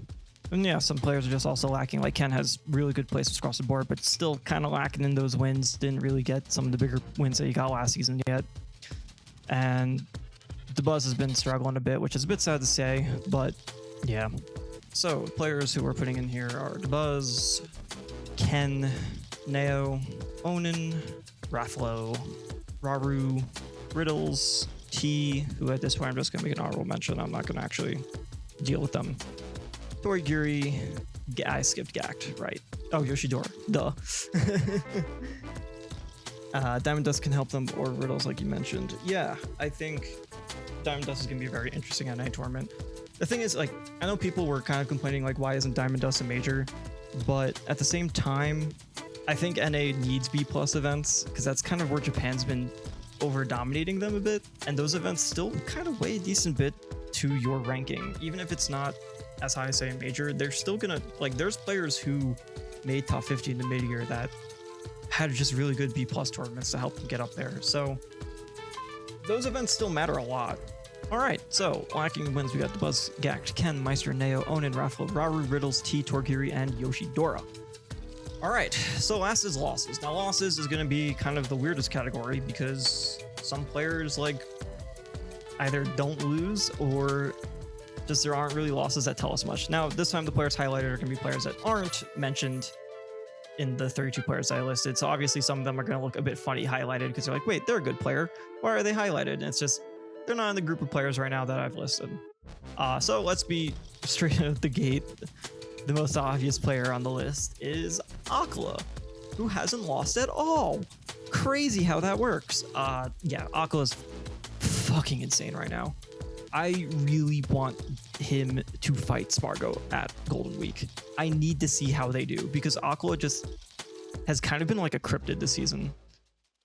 And yeah, some players are just also lacking. Like Ken has really good places across the board, but still kind of lacking in those wins. Didn't really get some of the bigger wins that he got last season yet. And DeBuzz has been struggling a bit, which is a bit sad to say, but yeah. So players who we're putting in here are DeBuzz, Ken, Neo, Onin, Rafflo, Raru, Riddles, T, who at this point I'm just going to make an honorable mention. I'm not going to actually deal with them. Torigiri, I skipped Gact, right? Oh, Yoshidora, duh. Diamond Dust can help them, or Riddles, like you mentioned. Yeah, I think Diamond Dust is going to be very interesting at NA tournament. The thing is, like, I know people were kind of complaining, like, why isn't Diamond Dust a major? But at the same time, I think NA needs B+ events, because that's kind of where Japan's been over-dominating them a bit, and those events still kind of weigh a decent bit to your ranking. Even if it's not as high as, say, a major, they're still gonna, like, there's players who made top 50 in the mid-year that had just really good B+ tournaments to help them get up there. So those events still matter a lot. All right, so lacking wins, we got DeBuzz, Gact, Ken, Meister, Neo, Onin, Rafflo, Raru, Riddles, T, Torigiri, and Yoshidora. All right, so last is losses. Now losses is going to be kind of the weirdest category, because some players, like, either don't lose or just there aren't really losses that tell us much. Now this time the players highlighted are going to be players that aren't mentioned in the 32 players I listed. So obviously some of them are going to look a bit funny highlighted, because they're like, wait, they're a good player, why are they highlighted? And it's just, they're not in the group of players right now that I've listed. So let's be straight out of the gate. The most obvious player on the list is Akla, who hasn't lost at all. crazy how that works. Yeah, Aqua's fucking insane right now. I really want him to fight Spargo at Golden Week. I need to see how they do because Aqua just has kind of been like a cryptid this season.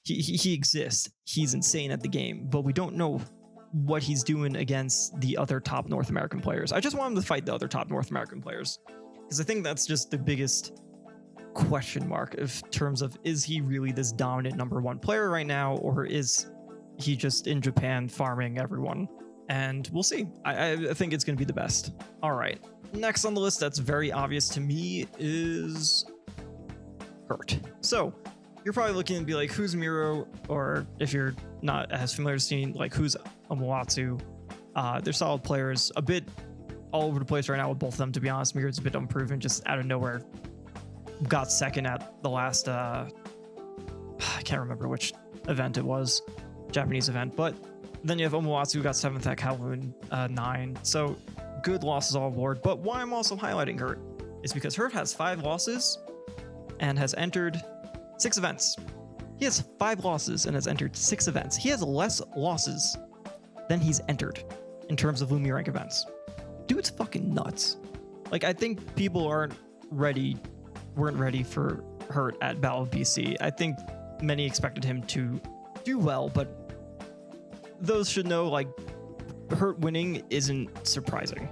He exists. He's insane at the game, but we don't know what he's doing against the other top North American players. I just want him to fight the other top North American players because I think that's just the biggest question mark in terms of, is he really this dominant #1 player right now, or is he just in Japan farming everyone? And we'll see. I think it's going to be the best. All right. Next on the list that's very obvious to me is Hurt. So you're probably looking and be like, who's Miro? Or if you're not as familiar with seeing, like, who's Omuwatsu? They're solid players, a bit all over the place right now with both of them, to be honest. Miro's a bit unproven, just out of nowhere. Got second at the last, I can't remember which event it was, Japanese event. But then you have Omuwatsu, who got 7th at Kowloon 9. So good losses all aboard. But why I'm also highlighting Hurt is because Hurt has 5 losses and has entered 6 events. He has 5 losses and has entered 6 events. He has less losses than he's entered in terms of Lumi rank events. Dude's fucking nuts. Like, I think people weren't ready for Hurt at Battle of BC. I think many expected him to do well, but those should know, like, Hurt winning isn't surprising.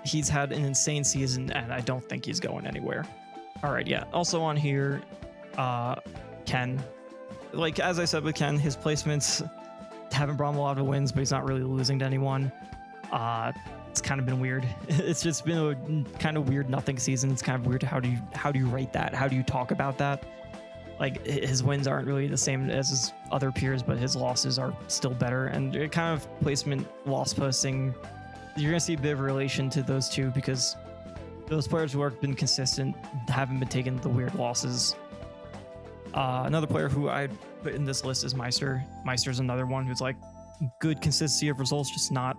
He's had an insane season, and I don't think he's going anywhere. All right, yeah. Also on here, Ken. Like, as I said with Ken, his placements haven't brought him a lot of wins, but he's not really losing to anyone. It's kind of been weird. It's just been a kind of weird nothing season. It's kind of weird. How do you rate that? How do you talk about that? Like, his wins aren't really the same as his other peers, but his losses are still better. And it kind of placement loss posting, you're gonna see a bit of relation to those two because those players who have been consistent haven't been taking the weird losses. Another player who I put in this list is Meister. Meister's another one who's like good consistency of results, just not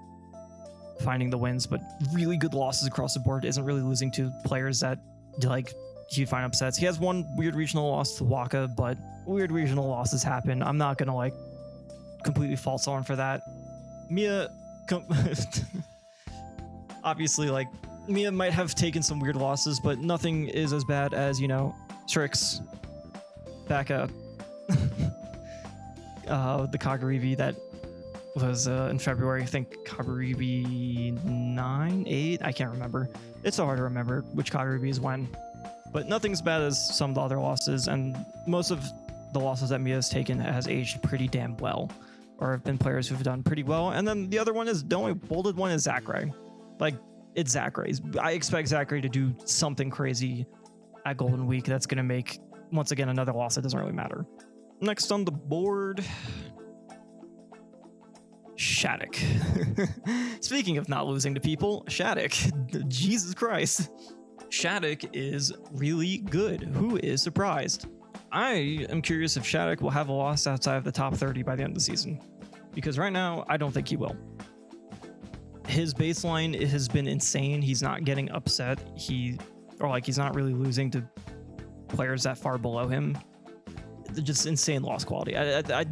finding the wins, but really good losses across the board. Isn't really losing to players that like he'd find upsets. He has one weird regional loss to Waka, but weird regional losses happen. I'm not gonna like completely fault someone for that. Mia, obviously, like, Mia might have taken some weird losses, but nothing is as bad as, you know, Strix, Baka, the Kagaribi that was in February. I think Kagaribi 9, 8, I can't remember. It's so hard to remember which Kagaribi is when. But nothing's as bad as some of the other losses, and most of the losses that Mia has taken has aged pretty damn well, or have been players who've done pretty well. And then the other one is, the only bolded one is Zachary. Like, it's Zachary. I expect Zachary to do something crazy at Golden Week that's going to make, once again, another loss that doesn't really matter. Next on the board, Shattuck. Speaking of not losing to people, Shattuck. Jesus Christ. Shattuck is really good. Who is surprised? I am curious if Shattuck will have a loss outside of the top 30 by the end of the season. Because right now, I don't think he will. His baseline has been insane. He's not getting upset. He's not really losing to players that far below him. Just insane loss quality.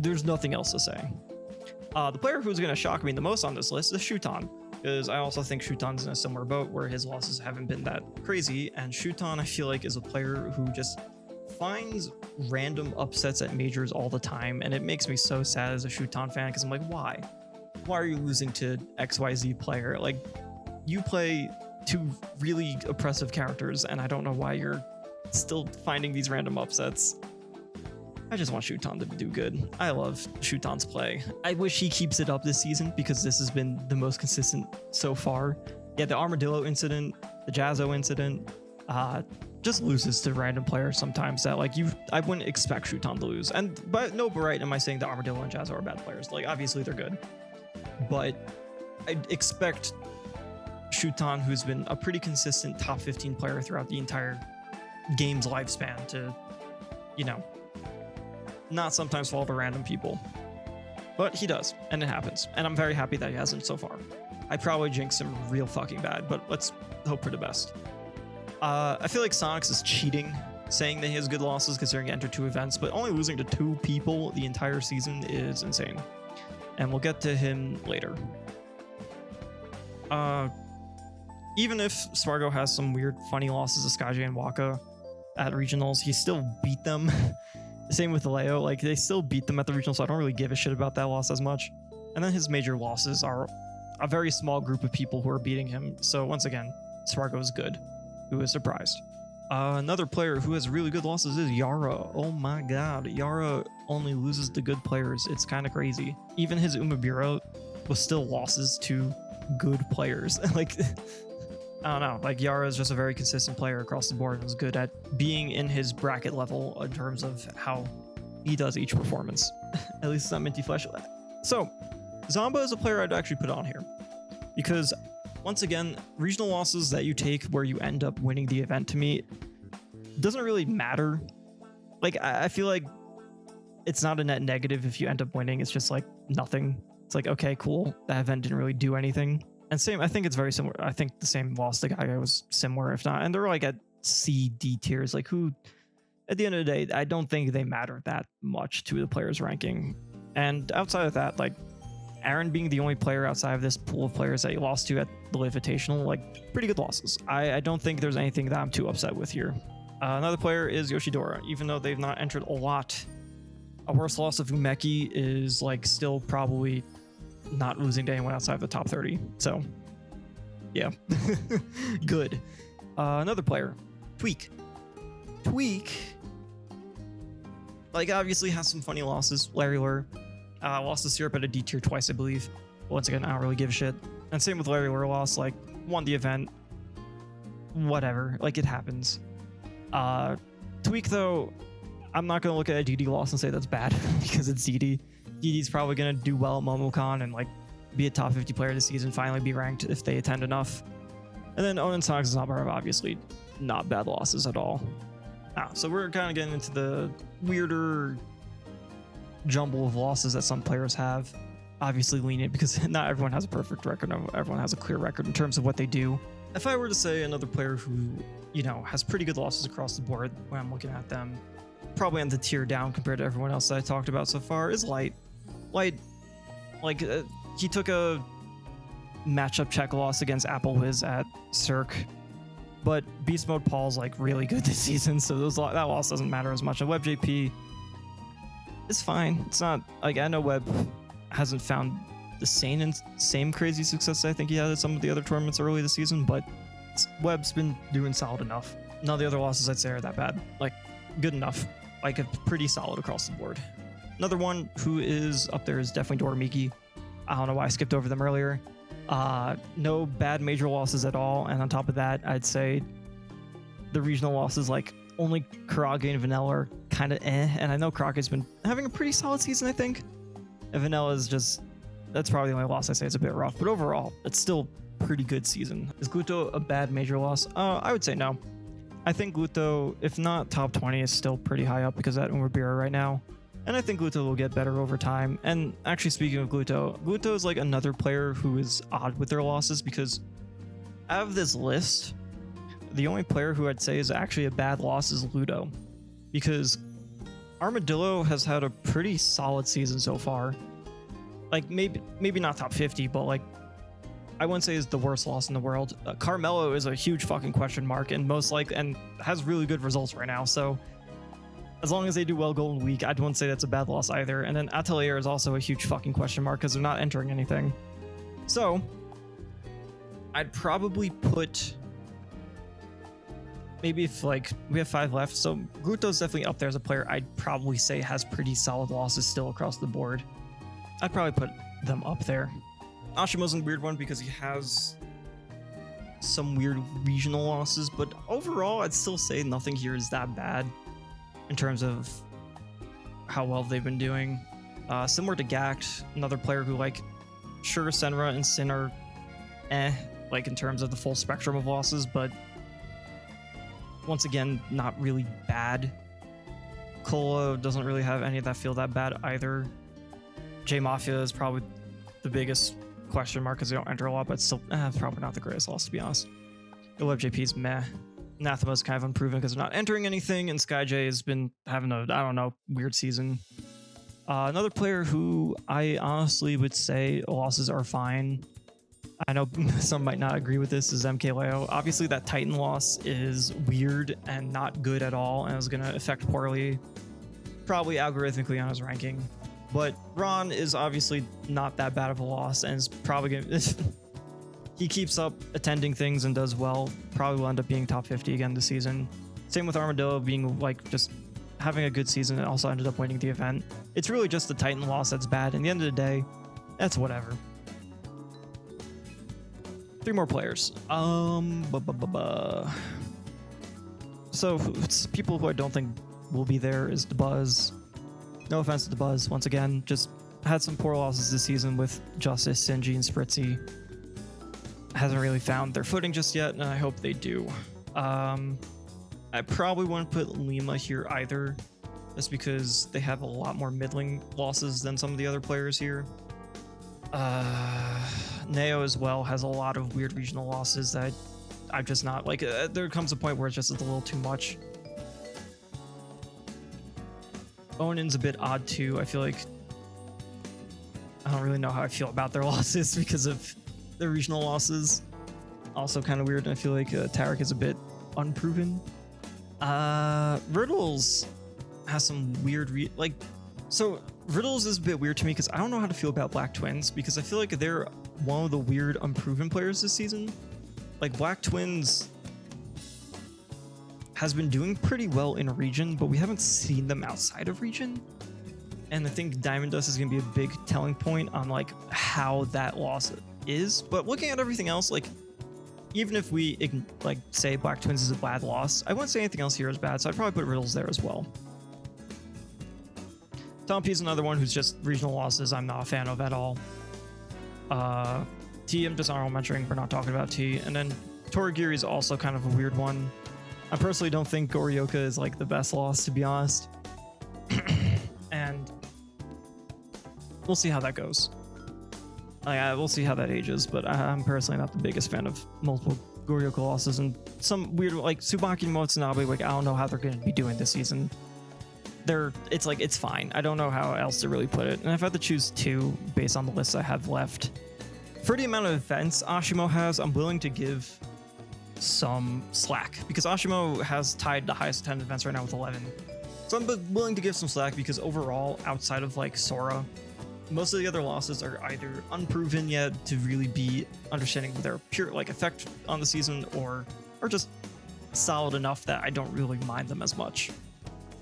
There's nothing else to say. The player who's going to shock me the most on this list is Shuton, because I also think Shuton's in a similar boat where his losses haven't been that crazy. And Shuton, I feel like, is a player who just finds random upsets at majors all the time, and it makes me so sad as a Shuton fan because I'm like, why? Why are you losing to XYZ player? Like, you play 2 really oppressive characters, and I don't know why you're still finding these random upsets. I just want Shuton to do good. I love Shuton's play. I wish he keeps it up this season because this has been the most consistent so far. Yeah, the Armadillo incident, the Jazzo incident, just loses to random players sometimes that, like, I wouldn't expect Shuton to lose. And but no, but right, am I saying the Armadillo and Jazzo are bad players? Like, obviously they're good, but I'd expect Shuton, who's been a pretty consistent top 15 player throughout the entire game's lifespan, to, you know, not sometimes fall to random people. But he does, and it happens. And I'm very happy that he hasn't so far. I probably jinxed him real fucking bad, but let's hope for the best. I feel like Sonics is cheating saying that he has good losses considering he entered 2 events, but only losing to 2 people the entire season is insane. And we'll get to him later. Even if Spargo has some weird funny losses to Skyjay and Waka at regionals, he still beat them. Same with Leo, like they still beat them at the regionals, so I don't really give a shit about that loss as much. And then his major losses are a very small group of people who are beating him. So once again, Spargo is good. Who is surprised? Another player who has really good losses is Yara. Oh my god, Yara only loses to good players. It's kind of crazy. Even his Umabura was still losses to good players. Like, I don't know, like Yara is just a very consistent player across the board and is good at being in his bracket level in terms of how he does each performance. At least it's not Minty Flesh. So, Zomba is a player I'd actually put on here because once again, regional losses that you take where you end up winning the event to me doesn't really matter. Like, I feel like it's not a net negative if you end up winning. It's just like nothing. It's like, okay, cool. That event didn't really do anything. And same, I think it's very similar. I think the same loss to Gaga was similar, if not. And they're like at C, D tiers. Like who, at the end of the day, I don't think they matter that much to the players' ranking. And outside of that, like Aaron being the only player outside of this pool of players that you lost to at the Invitational, like pretty good losses. I don't think there's anything that I'm too upset with here. Another player is Yoshidora. Even though they've not entered a lot, a worse loss of Umeki is like still probably not losing to anyone outside of the top 30. So yeah, good. Another player, Tweak. Like obviously has some funny losses. Larry Lure lost to Syrup at a D tier twice, I believe. Once again, I don't really give a shit. And same with Larry Lure, lost, like won the event. Whatever, like it happens. Tweak though, I'm not gonna look at a DD loss and say that's bad because it's DD. DD's probably gonna do well at MomoCon and like be a top 50 player this season, finally be ranked if they attend enough. And then Onan Sox and Zabar have obviously not bad losses at all. So we're kind of getting into the weirder jumble of losses that some players have. Obviously lenient because not everyone has a perfect record. Everyone has a clear record in terms of what they do. If I were to say another player who, you know, has pretty good losses across the board when I'm looking at them, probably on the tier down compared to everyone else that I talked about so far, is Light. Light, like, he took a matchup check loss against Apple Wiz at Cirque, but Beast Mode Paul's like really good this season, so that loss doesn't matter as much. And WebJP is fine. It's not like, I know Web hasn't found the same crazy success I think he had at some of the other tournaments early this season, but Web's been doing solid enough. None of the other losses I'd say are that bad. Like, good enough. Like, pretty solid across the board. Another one who is up there is definitely Doramiki. I don't know why I skipped over them earlier. No bad major losses at all, and on top of that, I'd say the regional losses, like only Karage and Vanilla are kind of and I know Karage's been having a pretty solid season, I think. And Vanilla is just, that's probably the only loss I say it's a bit rough, but overall, it's still pretty good season. Is Gluto a bad major loss? I would say no. I think Gluto, if not top 20, is still pretty high up because of that Umabura right now. And I think Gluto will get better over time. And actually, speaking of Gluto, Gluto is like another player who is odd with their losses because out of this list, the only player who I'd say is actually a bad loss is Ludo, because Armadillo has had a pretty solid season so far. Like maybe not top 50, but like I wouldn't say is the worst loss in the world. Carmelo is a huge fucking question mark and and has really good results right now. So as long as they do well Golden Week, I wouldn't say that's a bad loss either. And then Atelier is also a huge fucking question mark because they're not entering anything. So I'd probably put, maybe if like we have 5 left, so Gluto's definitely up there as a player I'd probably say has pretty solid losses still across the board. I'd probably put them up there. Ashimo's a weird one because he has some weird regional losses, but overall I'd still say nothing here is that bad in terms of how well they've been doing. Similar to Gact, another player who, like, sure, Senra and Sin are like in terms of the full spectrum of losses, but once again, not really bad. Cola doesn't really have any of that feel that bad either. J Mafia is probably the biggest question mark because they don't enter a lot, but still probably not the greatest loss, to be honest. The WebJP is meh. Anathema's kind of unproven because they're not entering anything, and SkyJ has been having a, I don't know, weird season. Another player who I honestly would say losses are fine. I know some might not agree with this, is MKLeo. Obviously, that Titan loss is weird and not good at all, and is going to affect poorly, probably algorithmically on his ranking. But Ron is obviously not that bad of a loss, and is probably going to... he keeps up attending things and does well, probably will end up being top 50 again this season. Same with Armadillo being like just having a good season and also ended up winning the event. It's really just the Titan loss that's bad. In the end of the day, that's whatever. 3 more players. So people who I don't think will be there is Dabuz. No offense to Dabuz, once again, just had some poor losses this season with Justice, Sinji, and Spritzy. Hasn't really found their footing just yet, and I hope they do. I probably wouldn't put Lima here either, just because they have a lot more middling losses than some of the other players here. Neo as well has a lot of weird regional losses that I'm just not like. There comes a point where it's just a little too much. Onin's a bit odd too. I feel like I don't really know how I feel about their losses because of their regional losses. Also kind of weird, and I feel like Tarek is a bit unproven. Riddles has some weird so Riddles is a bit weird to me because I don't know how to feel about Black Twins, because I feel like they're one of the weird unproven players this season. Like Black Twins has been doing pretty well in region, but we haven't seen them outside of region. And I think Diamond Dust is going to be a big telling point on like how that loss is. But looking at everything else, like even if we like say Black Twins is a bad loss, I wouldn't say anything else here is bad, so I'd probably put Riddles there as well. Tom P is another one who's just regional losses I'm not a fan of at all. T, I'm just honorable mentioning, we're not talking about T. And then Toragiri is also kind of a weird one. I personally don't think Goryoka is like the best loss, to be honest. And we'll see how that goes. We'll see how that ages, but I'm personally not the biggest fan of multiple Goryoka losses, and some weird like Tsubaki and Motsanabe, like I don't know how they're going to be doing this season. It's fine. I don't know how else to really put it. And if I had to choose 2 based on the list I have left, for the amount of events Ashimo has, I'm willing to give some slack, because Ashimo has tied the highest attended events right now with 11. So I'm willing to give some slack because overall, outside of like Sora, most of the other losses are either unproven yet to really be understanding their pure like effect on the season, or just solid enough that I don't really mind them as much.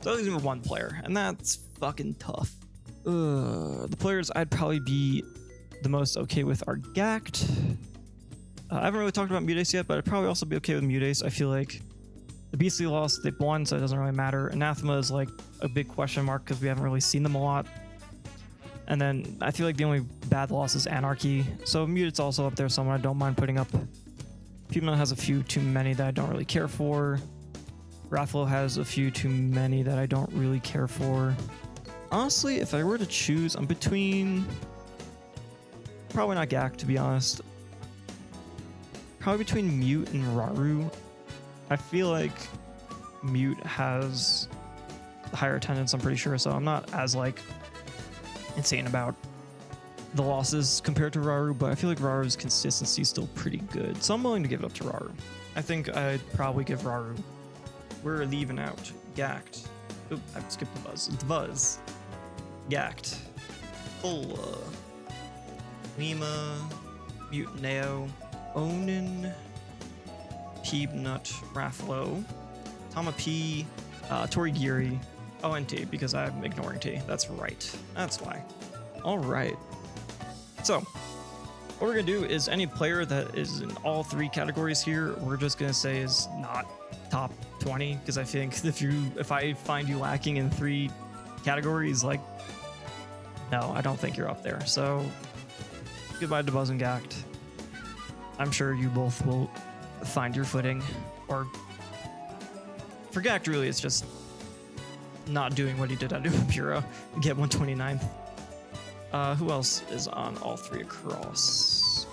So that leaves me with 1 player, and that's fucking tough. The players I'd probably be the most okay with are Gact. I haven't really talked about Mutace yet, but I'd probably also be okay with Mutace. I feel like the Beastly lost, they've won, so it doesn't really matter. Anathema is like a big question mark because we haven't really seen them a lot. And then I feel like the only bad loss is Anarchy. So Mutate's also up there, someone I don't mind putting up. Puma has a few too many that I don't really care for. Rathlo has a few too many that I don't really care for. Honestly, if I were to choose, I'm between... probably not Gak, to be honest. Probably between Mute and Raru. I feel like Mute has higher attendance, I'm pretty sure, so I'm not as like insane about the losses compared to Raru, but I feel like Raru's consistency is still pretty good, so I'm willing to give it up to Raru. I think I'd probably give Raru. We're leaving out Gact. Oop, I skipped the Buzz. It's Buzz. Gact. Fulla. Lima. Mute Neo. Onin. Peebnut. Rathlo. Tama P. Torigiri. ONT, because I'm ignoring T. That's right. That's why. All right. So, what we're going to do is any player that is in all 3 categories here, we're just going to say is not top 20, because I think if I find you lacking in 3 categories, like, no, I don't think you're up there. So, goodbye to Buzz and Gact. I'm sure you both will find your footing, or for Gact, really, it's just not doing what he did at Ubura, get 129th. Who else is on all 3 across?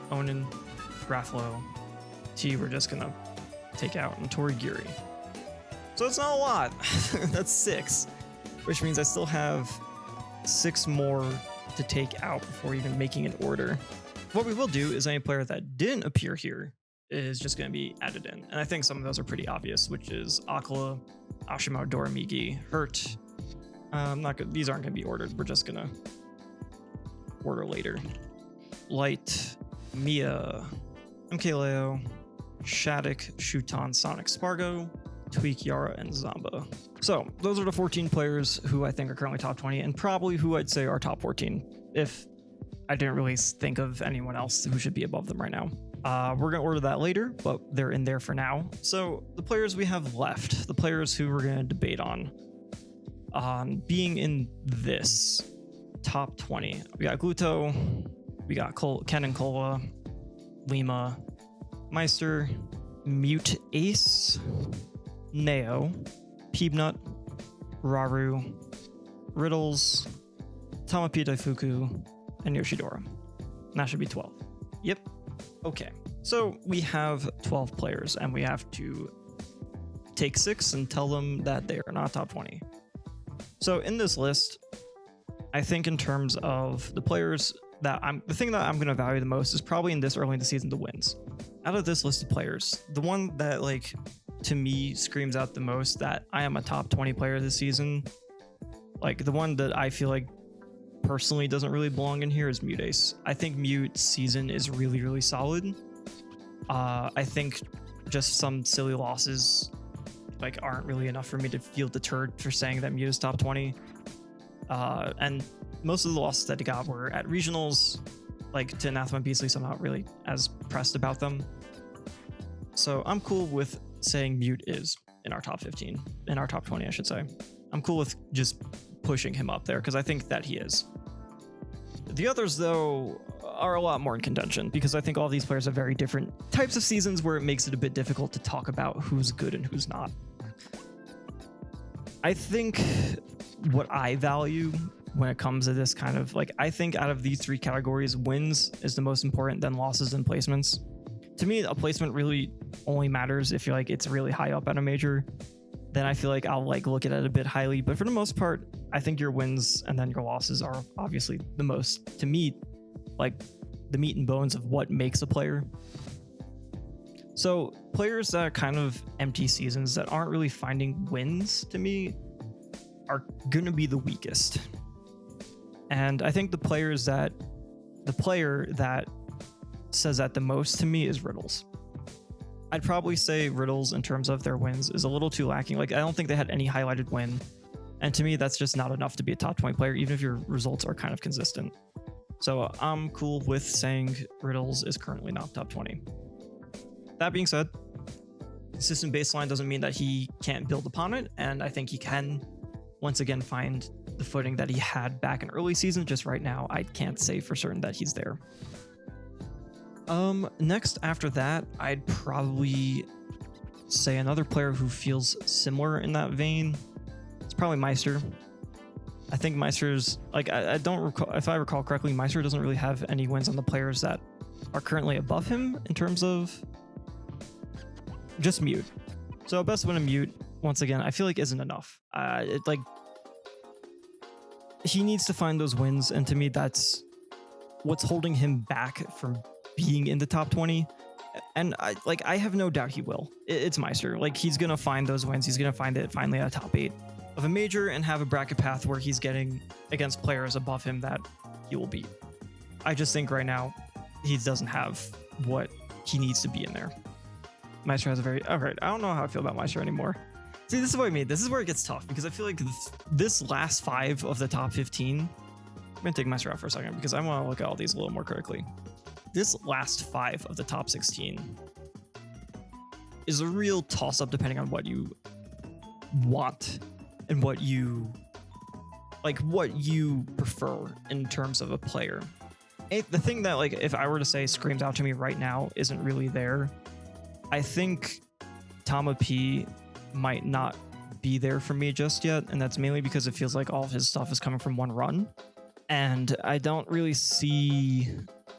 Onin, Rathlo, T, we're just gonna take out, and Torigiri. So it's not a lot. That's 6, which means I still have 6 more to take out before even making an order. What we will do is any player that didn't appear here is just going to be added in. And I think some of those are pretty obvious, which is Akala, Ashimo, Doramigi, Hurt. These aren't going to be ordered. We're just going to order later. Light, Mia, MKLeo, Shattuck, Shuton, Sonic, Spargo, Tweak, Yara, and Zamba. So those are the 14 players who I think are currently top 20 and probably who I'd say are top 14 if I didn't really think of anyone else who should be above them right now. We're going to order that later, but they're in there for now. So the players we have left, the players who we're going to debate on being in this top 20. We got Gluto, we got Ken and Kola, Lima, Meister, Mute Ace, Neo, Peebnut, Raru, Riddles, Tamapi Daifuku, and Yoshidora. And that should be 12. Yep. Okay. So we have 12 players and we have to take 6 and tell them that they are not top 20. So in this list, I think in terms of the players the thing that I'm going to value the most is probably in this early in the season, the wins. Out of this list of players, the one that like to me screams out the most that I am a top 20 player this season, like the one that I feel like personally doesn't really belong in here is Mute Ace. I think Mute's season is really, really solid. I think just some silly losses like aren't really enough for me to feel deterred for saying that Mute is top 20. And most of the losses that he got were at regionals, like to Anathema and Beastly, so I'm not really as pressed about them. So I'm cool with saying Mute is in our top 15, in our top 20, I should say. I'm cool with just pushing him up there because I think that he is. The others, though, are a lot more in contention because I think all these players have very different types of seasons where it makes it a bit difficult to talk about who's good and who's not. I think what I value when it comes to this kind of like, I think out of these 3 categories, wins is the most important, then losses and placements. To me, a placement really only matters if you're like it's really high up at a major. Then I feel like I'll like look at it a bit highly, but for the most part, I think your wins and then your losses are obviously the most, to me, like the meat and bones of what makes a player. So players that are kind of empty seasons that aren't really finding wins to me are going to be the weakest. And I think the player that says that the most to me is Riddles. I'd probably say Riddles in terms of their wins is a little too lacking. Like I don't think they had any highlighted win. And to me, that's just not enough to be a top 20 player, even if your results are kind of consistent. So I'm cool with saying Riddles is currently not top 20. That being said, consistent baseline doesn't mean that he can't build upon it. And I think he can once again find the footing that he had back in early season. Just right now, I can't say for certain that he's there. Next after that, I'd probably say another player who feels similar in that vein. It's probably Meister. I think Meister's like, I don't recall, if I recall correctly, Meister doesn't really have any wins on the players that are currently above him in terms of just Mute. So best win of Mute, once again, I feel like isn't enough. He needs to find those wins, and to me, that's what's holding him back from being in the top 20. And I have no doubt he will. It's Meister. Like he's gonna find those wins. He's gonna find it finally at a top 8 of a major and have a bracket path where he's getting against players above him that he will beat. I just think right now he doesn't have what he needs to be in there. Meister has a very, all right, I don't know how I feel about Meister anymore. See, this is what I mean. This is where it gets tough because I feel like this last 5 of the top 15, I'm gonna take Meister out for a second because I want to look at all these a little more critically. This last 5 of the top 16 is a real toss-up depending on what you want and what you prefer in terms of a player. The thing that, like, if I were to say screams out to me right now isn't really there, I think Tama P might not be there for me just yet, and that's mainly because it feels like all of his stuff is coming from one run, and I don't really see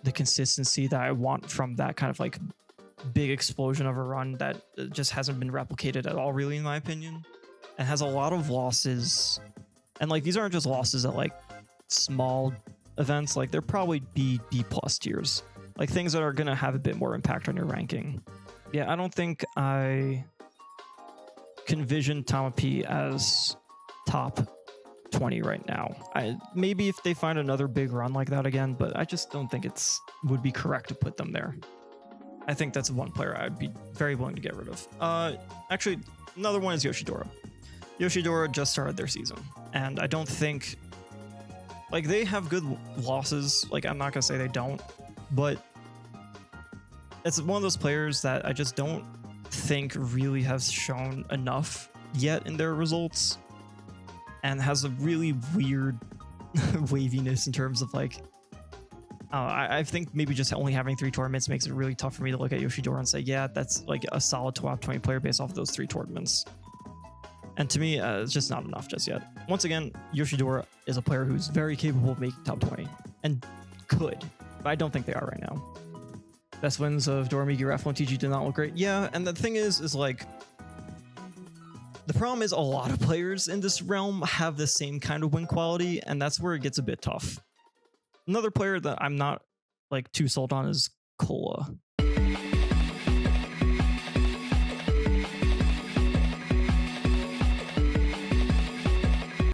the consistency that I want from that kind of like big explosion of a run that just hasn't been replicated at all, really, in my opinion, and has a lot of losses. And like these aren't just losses at like small events, like they're probably B plus tiers, like things that are gonna have a bit more impact on your ranking. Yeah, I don't think I can envision Tomapi as top 20 right now. Maybe if they find another big run like that again, but I just don't think it's would be correct to put them there. I think that's one player I'd be very willing to get rid of. Actually, another one is Yoshidora. Yoshidora just started their season, and I don't think, like, they have good losses. Like, I'm not gonna say they don't, but it's one of those players that I just don't think really has shown enough yet in their results, and has a really weird waviness in terms of like, I think maybe just only having 3 tournaments makes it really tough for me to look at Yoshidora and say, yeah, that's like a solid top 20 player based off of those 3 tournaments. And to me, it's just not enough just yet. Once again, Yoshidora is a player who's very capable of making top 20 and could, but I don't think they are right now. Best wins of Dorami, Raffle, and TG did not look great. Yeah, and the thing is like, the problem is a lot of players in this realm have the same kind of win quality, and that's where it gets a bit tough. Another player that I'm not like too sold on is Cola.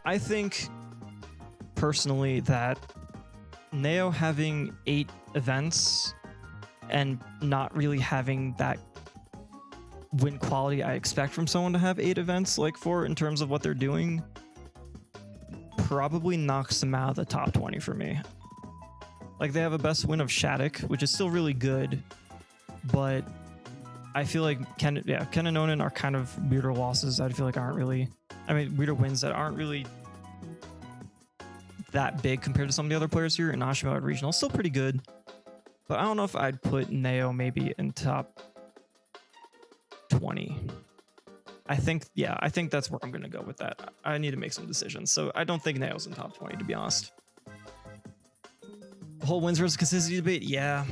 I think personally that Neo having 8 events and not really having that win quality I expect from someone to have 8 events like for in terms of what they're doing probably knocks them out of the top 20 for me. Like, they have a best win of Shattuck, which is still really good, but I feel like Ken and Nonin are kind of weirder losses. I feel like aren't really, weirder wins that aren't really that big compared to some of the other players here. And Ashima at regional still pretty good, but I don't know if I'd put Neo maybe in top 20. I think that's where I'm gonna go with that. I need to make some decisions, so I don't think Neo's in top 20, to be honest. The whole wins versus consistency debate, yeah.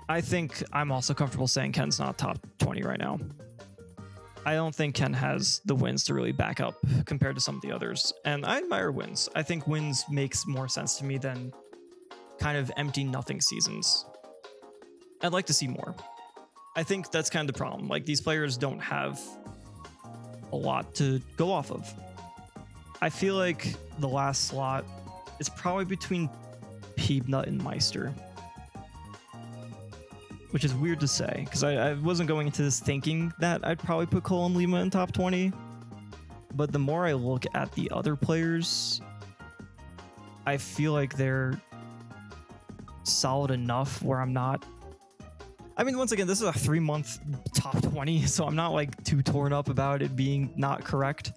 I think I'm also comfortable saying Ken's not top 20 right now. I don't think Ken has the wins to really back up compared to some of the others. And I admire wins. I think wins makes more sense to me than kind of empty nothing seasons. I'd like to see more. I think that's kind of the problem. Like, these players don't have a lot to go off of. I feel like the last slot is probably between Peebnut and Meister, which is weird to say because I wasn't going into this thinking that I'd probably put Cole and Lima in top 20, but the more I look at the other players, I feel like they're solid enough where I'm not, once again, this is a 3-month top 20, so I'm not like too torn up about it being not correct.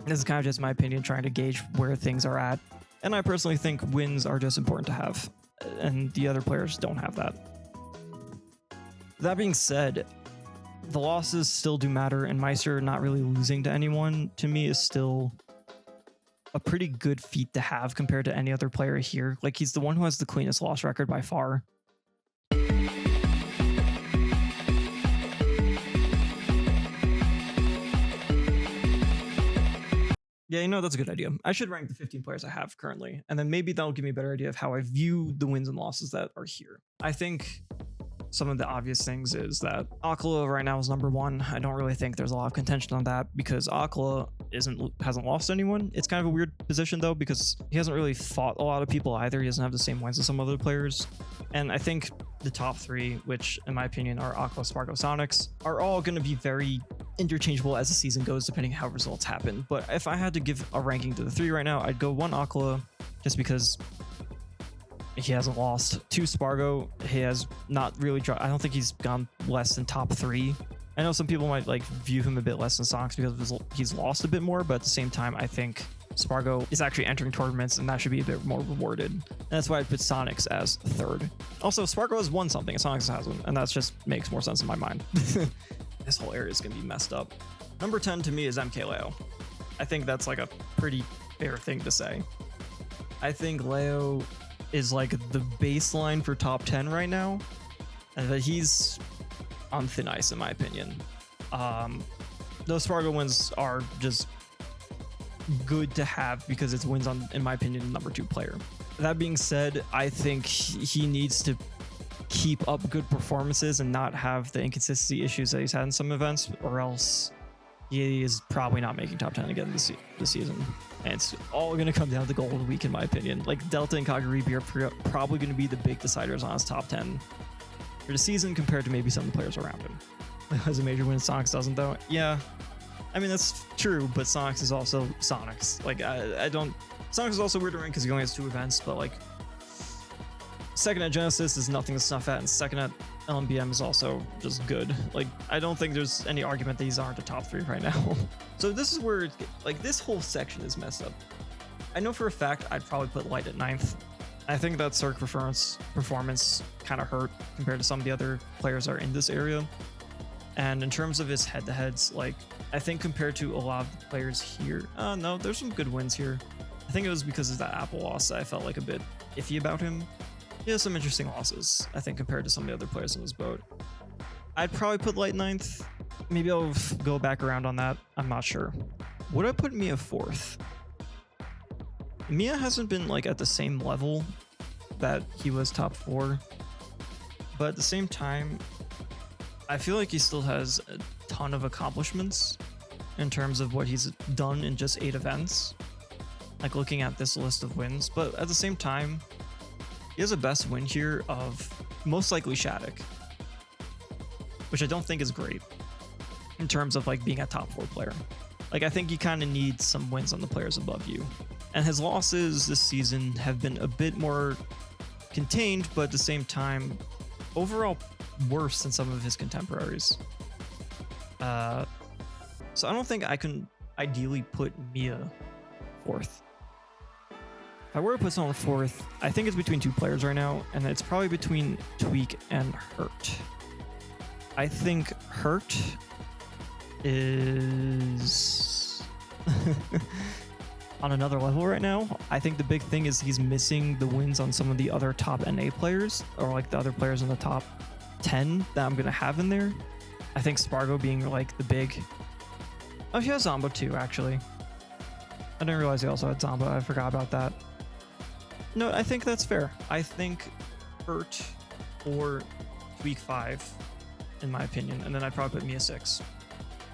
This is kind of just my opinion, trying to gauge where things are at. And I personally think wins are just important to have, and the other players don't have that. That being said, the losses still do matter, and Meister not really losing to anyone, to me, is still a pretty good feat to have compared to any other player here. Like, he's the one who has the cleanest loss record by far. Yeah, that's a good idea. I should rank the 15 players I have currently, and then maybe that'll give me a better idea of how I view the wins and losses that are here. I think some of the obvious things is that Akala right now is number 1. I don't really think there's a lot of contention on that because Akala hasn't lost anyone. It's kind of a weird position though because he hasn't really fought a lot of people either. He doesn't have the same wins as some other players. And I think the top 3, which in my opinion are Akala, Spargo, Sonics, are all going to be very interchangeable as the season goes depending how results happen. But if I had to give a ranking to the 3 right now, I'd go 1 Akala just because he hasn't lost. 2 Spargo, he has not really I don't think he's gone less than top 3. I know some people might like view him a bit less than Sonics because he's lost a bit more, but at the same time I think Spargo is actually entering tournaments and that should be a bit more rewarded. And that's why I put Sonics as 3rd. Also, Spargo has won something and Sonics hasn't, and that just makes more sense in my mind. This whole area is gonna be messed up. Number 10 to me is MK Leo. I think that's like a pretty fair thing to say. I think Leo is like the baseline for top 10 right now, and that he's on thin ice in my opinion. Those Spargo wins are just good to have because it's wins on, in my opinion, the number 2 player. That being said, I think he needs to keep up good performances and not have the inconsistency issues that he's had in some events, or else he is probably not making top 10 again this season. And it's all going to come down to Golden Week, in my opinion. Like, Delta and Kagaribi are probably going to be the big deciders on his top 10 for the season compared to maybe some of the players around him. Has a major win, Sonics doesn't, though. Yeah, I mean, that's true, but Sonics is also Sonics. Like, I don't... Sonics is also weird to rank because he only has 2 events, but, like, second at Genesis is nothing to snuff at, and second at LMBM is also just good. Like, I don't think there's any argument that these aren't a top 3 right now. So this is where, like, this whole section is messed up. I know for a fact I'd probably put Light at 9th. I think that Cirque performance kind of hurt compared to some of the other players that are in this area. And in terms of his head-to-heads, like, I think compared to a lot of the players here, no, there's some good wins here. I think it was because of that Apple loss that I felt like a bit iffy about him. He has some interesting losses, I think, compared to some of the other players in this boat. I'd probably put Light 9th. Maybe I'll go back around on that. I'm not sure. Would I put Mia 4th? Mia hasn't been, like, at the same level that he was top 4. But at the same time, I feel like he still has a ton of accomplishments in terms of what he's done in just 8 events. Like, looking at this list of wins. But at the same time, he has a best win here of most likely Shattuck, which I don't think is great in terms of, like, being a top 4 player. Like, I think you kind of need some wins on the players above you. And his losses this season have been a bit more contained, but at the same time, overall worse than some of his contemporaries. So I don't think I can ideally put Mia 4th. If I were to put someone 4th, I think it's between 2 players right now, and it's probably between Tweak and Hurt. I think Hurt is on another level right now. I think the big thing is he's missing the wins on some of the other top NA players, or like the other players in the top 10 that I'm going to have in there. I think Spargo being like the big... Oh, he has Zombo too, actually. I didn't realize he also had Zombo. I forgot about that. No, I think that's fair. I think Hurt or Tweak 5, in my opinion, and then I'd probably put Mia 6.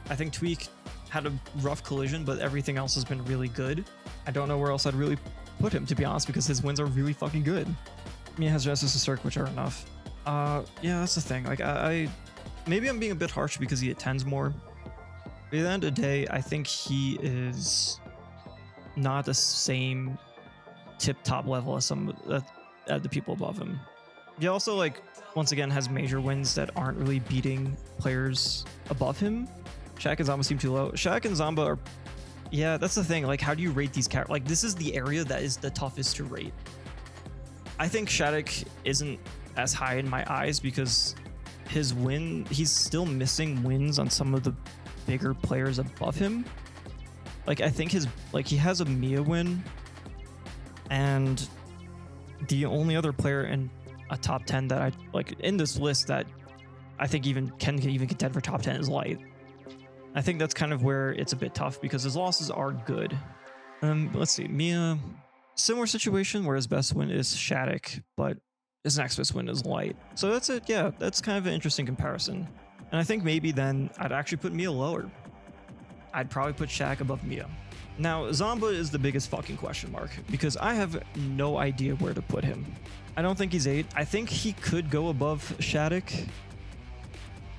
I think Tweak had a rough collision, but everything else has been really good. I don't know where else I'd really put him, to be honest, because his wins are really fucking good. Mia has Genesis and Cirque, which are enough. Yeah, that's the thing. Like, I maybe I'm being a bit harsh because he attends more. But at the end of the day, I think he is not the same tip-top level as some of the people above him. He also, like, once again has major wins that aren't really beating players above him. Shaq and Zamba seem too low. Shaq and Zamba are... Yeah, that's the thing. Like, how do you rate these characters? Like, this is the area that is the toughest to rate. I think Shattuck isn't as high in my eyes because he's still missing wins on some of the bigger players above him. Like, I think he has a Mia win, and the only other player in a top 10 that I like in this list that I think can even contend for top 10 is Light. I think that's kind of where it's a bit tough because his losses are good. Let's see, Mia, similar situation where his best win is Shattuck, but his next best win is Light. So that's it. Yeah, that's kind of an interesting comparison. And I think maybe then I'd actually put Mia lower. I'd probably put Shaq above Mia. Now, Zamba is the biggest fucking question mark because I have no idea where to put him. I don't think he's 8. I think he could go above Shattuck.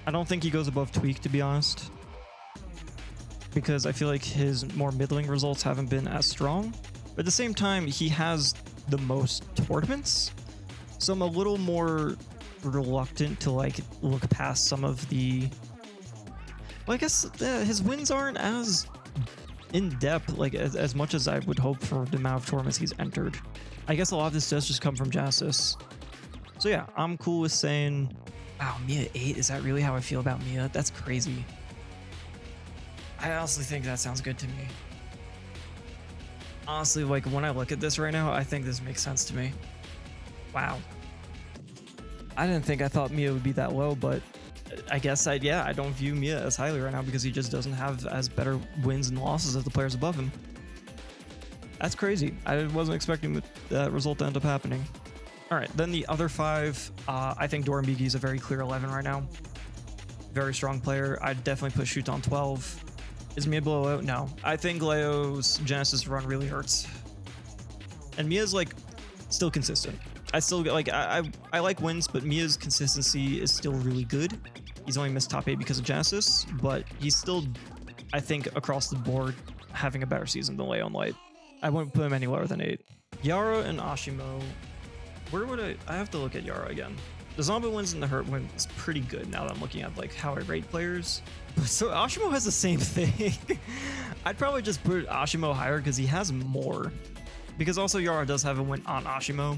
I don't think he goes above Tweak, to be honest, because I feel like his more middling results haven't been as strong. But at the same time, he has the most tournaments, so I'm a little more reluctant to like look past some of the... Well, I guess his wins aren't as in depth, like as much as I would hope for the amount of tournaments he's entered. I guess a lot of this does just come from Genesis. So yeah, I'm cool with saying, wow, Mia 8, is that really how I feel about Mia? That's crazy. I honestly think that sounds good to me. Honestly, like when I look at this right now, I think this makes sense to me. Wow. I thought Mia would be that low, but I guess I don't view Mia as highly right now because he just doesn't have as better wins and losses as the players above him. That's crazy. I wasn't expecting that result to end up happening. All right, then the other 5, I think Doramigi is a very clear 11 right now. Very strong player. I'd definitely put Shoot on 12. Is Mia below Leo? No. I think Leo's Genesis run really hurts. And Mia's like still consistent. I still like I like wins, but Mia's consistency is still really good. He's only missed top 8 because of Genesis, but he's still, I think, across the board having a better season than Leo and Light. I wouldn't put him any lower than 8. Yara and Ashimo. Where would I have to look at Yara again. The Zombie wins and the Hurt win is pretty good now that I'm looking at like how I rate players. So Ashimo has the same thing. I'd probably just put Ashimo higher because he has more. Because also Yara does have a win on Ashimo.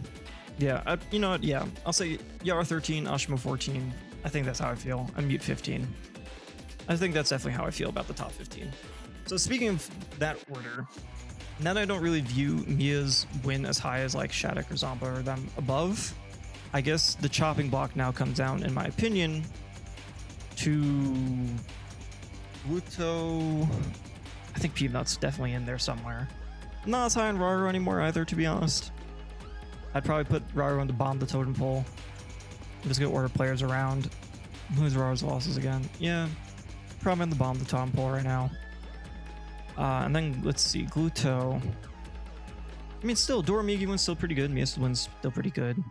Yeah, you know what? Yeah, I'll say Yara 13, Ashimo 14. I think that's how I feel. And Mute 15. I think that's definitely how I feel about the top 15. So speaking of that order, now that I don't really view Mia's win as high as like Shattuck or Zomba or them above, I guess the chopping block now comes down, in my opinion, to Gluto. I think Peanut's definitely in there somewhere. Not as high on Raru anymore either, to be honest. I'd probably put Raru on the bottom of the totem pole. I'm just gonna order players around. Who's Raru's losses again? Yeah, probably on the bottom of the totem pole right now. And then let's see, Gluto. I mean, still, Doramigi win's still pretty good. Mia's win's still pretty good.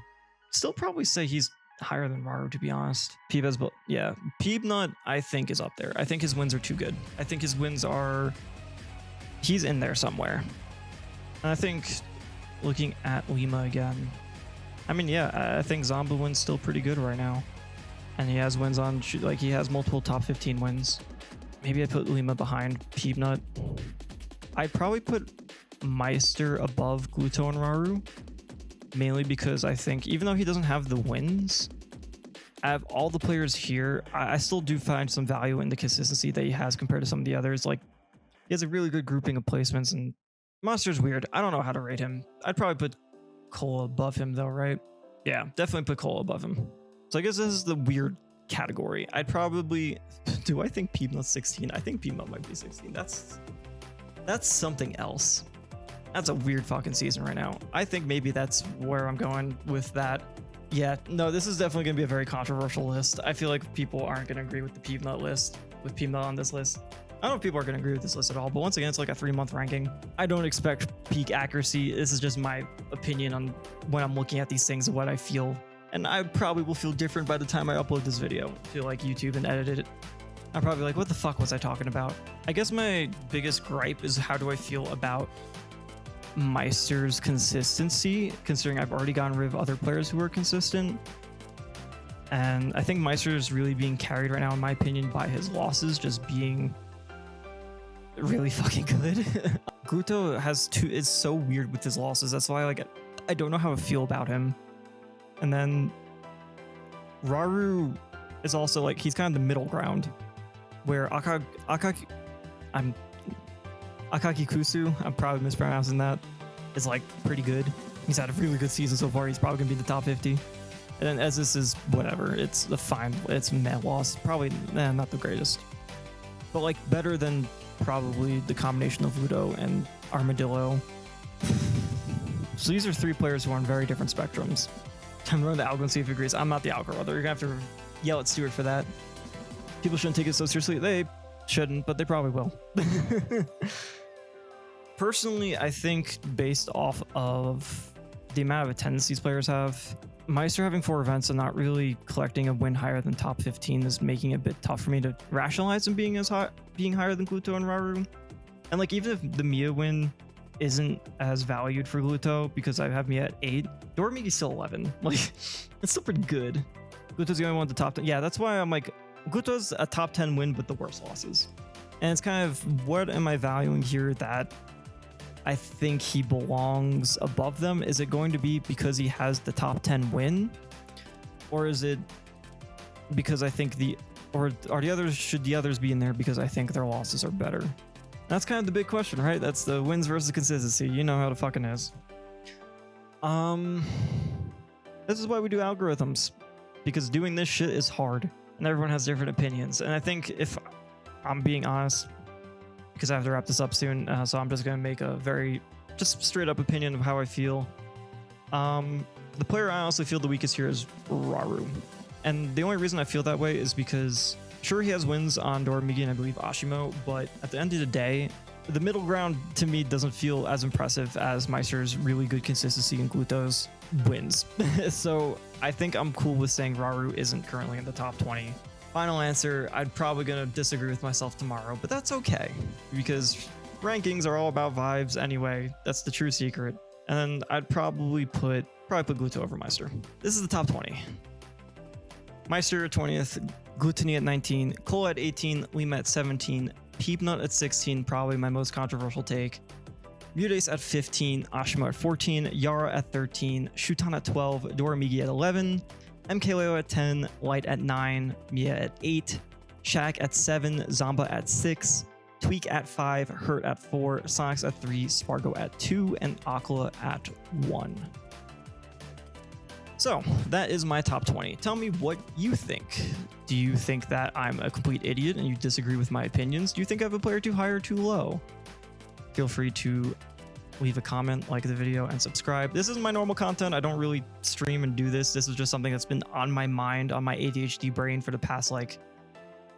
Still probably say he's higher than Raru, to be honest. Peebnut, yeah. Peebnut, I think, is up there. I think his wins are too good. I think his wins are... He's in there somewhere. And I think, looking at Lima again, I mean, yeah, I think Zomba win's still pretty good right now. And he has wins on, like, he has multiple top 15 wins. Maybe I put Lima behind Peebnut. I'd probably put Meister above Gluto and Raru. Mainly because I think, even though he doesn't have the wins, out of all the players here, I still do find some value in the consistency that he has compared to some of the others. Like, he has a really good grouping of placements, and Monster's weird. I don't know how to rate him. I'd probably put Cole above him, though, right? Yeah, definitely put Cole above him. So I guess this is the weird category. I'd probably... Do I think Peebnut's 16? I think Peebnut might be 16. That's something else. That's a weird fucking season right now. I think maybe that's where I'm going with that. Yeah, no, this is definitely going to be a very controversial list. I feel like people aren't going to agree with the Peebnut list, with Peebnut on this list. I don't know if people are going to agree with this list at all, but once again, it's like a 3-month ranking. I don't expect peak accuracy. This is just my opinion on when I'm looking at these things and what I feel. And I probably will feel different by the time I upload this video. I feel like YouTube and edit it. I'm probably like, what the fuck was I talking about? I guess my biggest gripe is how do I feel about Meister's consistency, considering I've already gotten rid of other players who are consistent. And I think Meister is really being carried right now, in my opinion, by his losses just being really fucking good. Gluto is so weird with his losses. That's why I don't know how to feel about him. And then Raru is also like, he's kind of the middle ground where Akaki Kusu, I'm probably mispronouncing that, is like pretty good. He's had a really good season so far. He's probably gonna be in the top 50. And then Ezus is whatever. It's the fine. It's meh loss. Probably not the greatest, but like better than probably the combination of Ludo and Armadillo. So these are 3 players who are on very different spectrums. I'm running the algo and see if he agrees. I'm not the algo, brother. You're gonna have to yell at Stuart for that. People shouldn't take it so seriously. They shouldn't, but they probably will. Personally, I think based off of the amount of attendance these players have, Meister having 4 events and not really collecting a win higher than top 15 is making it a bit tough for me to rationalize him being higher than Gluto and Raru. And like, even if the Mia win isn't as valued for Gluto because I have Mia at 8, Doramigi's still 11. Like, it's still pretty good. Gluto's the only one at the top 10. Yeah, that's why I'm like, Gluto's a top 10 win with the worst losses. And it's kind of, what am I valuing here that I think he belongs above them? Is it going to be because he has the top 10 win? Or is it because I think should the others be in there because I think their losses are better? That's kind of the big question, right? That's the wins versus consistency. You know how the fucking is. This is why we do algorithms, because doing this shit is hard and everyone has different opinions. And I think, if I'm being honest, because I have to wrap this up soon, so I'm just going to make a very just straight up opinion of how I feel. The player I honestly feel the weakest here is Rauru. And the only reason I feel that way is because, sure, he has wins on Doramigi and I believe Ashimo, but at the end of the day, the middle ground to me doesn't feel as impressive as Meister's really good consistency in Gluto's wins. So I think I'm cool with saying Rauru isn't currently in the top 20. Final answer, I'd probably gonna disagree with myself tomorrow, but that's okay, because rankings are all about vibes anyway. That's the true secret. And then I'd probably put Gluto over Meister. This is the top 20. Meister at 20th, Gluttony at 19, Cole at 18, Lima at 17, Peepnut at 16, probably my most controversial take. Mutace at 15, Ashimo at 14, Yara at 13, Shutan at 12, Doramigi at 11, MKLeo at 10, Light at 9, Mia at 8, Shaq at 7, Zamba at 6, Tweak at 5, Hurt at 4, Sonics at 3, Spargo at 2, and Akala at 1. So that is my top 20. Tell me what you think. Do you think that I'm a complete idiot and you disagree with my opinions? Do you think I have a player too high or too low? Feel free to leave a comment, like the video, and subscribe. This isn't my normal content. I don't really stream and do this. This is just something that's been on my mind, on my ADHD brain for the past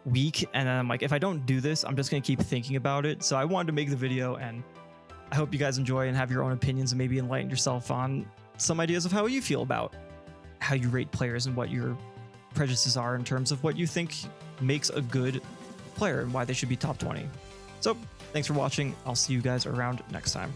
week. And then I'm like, if I don't do this, I'm just gonna keep thinking about it. So I wanted to make the video, and I hope you guys enjoy and have your own opinions and maybe enlighten yourself on some ideas of how you feel about how you rate players and what your prejudices are in terms of what you think makes a good player and why they should be top 20. So thanks for watching. I'll see you guys around next time.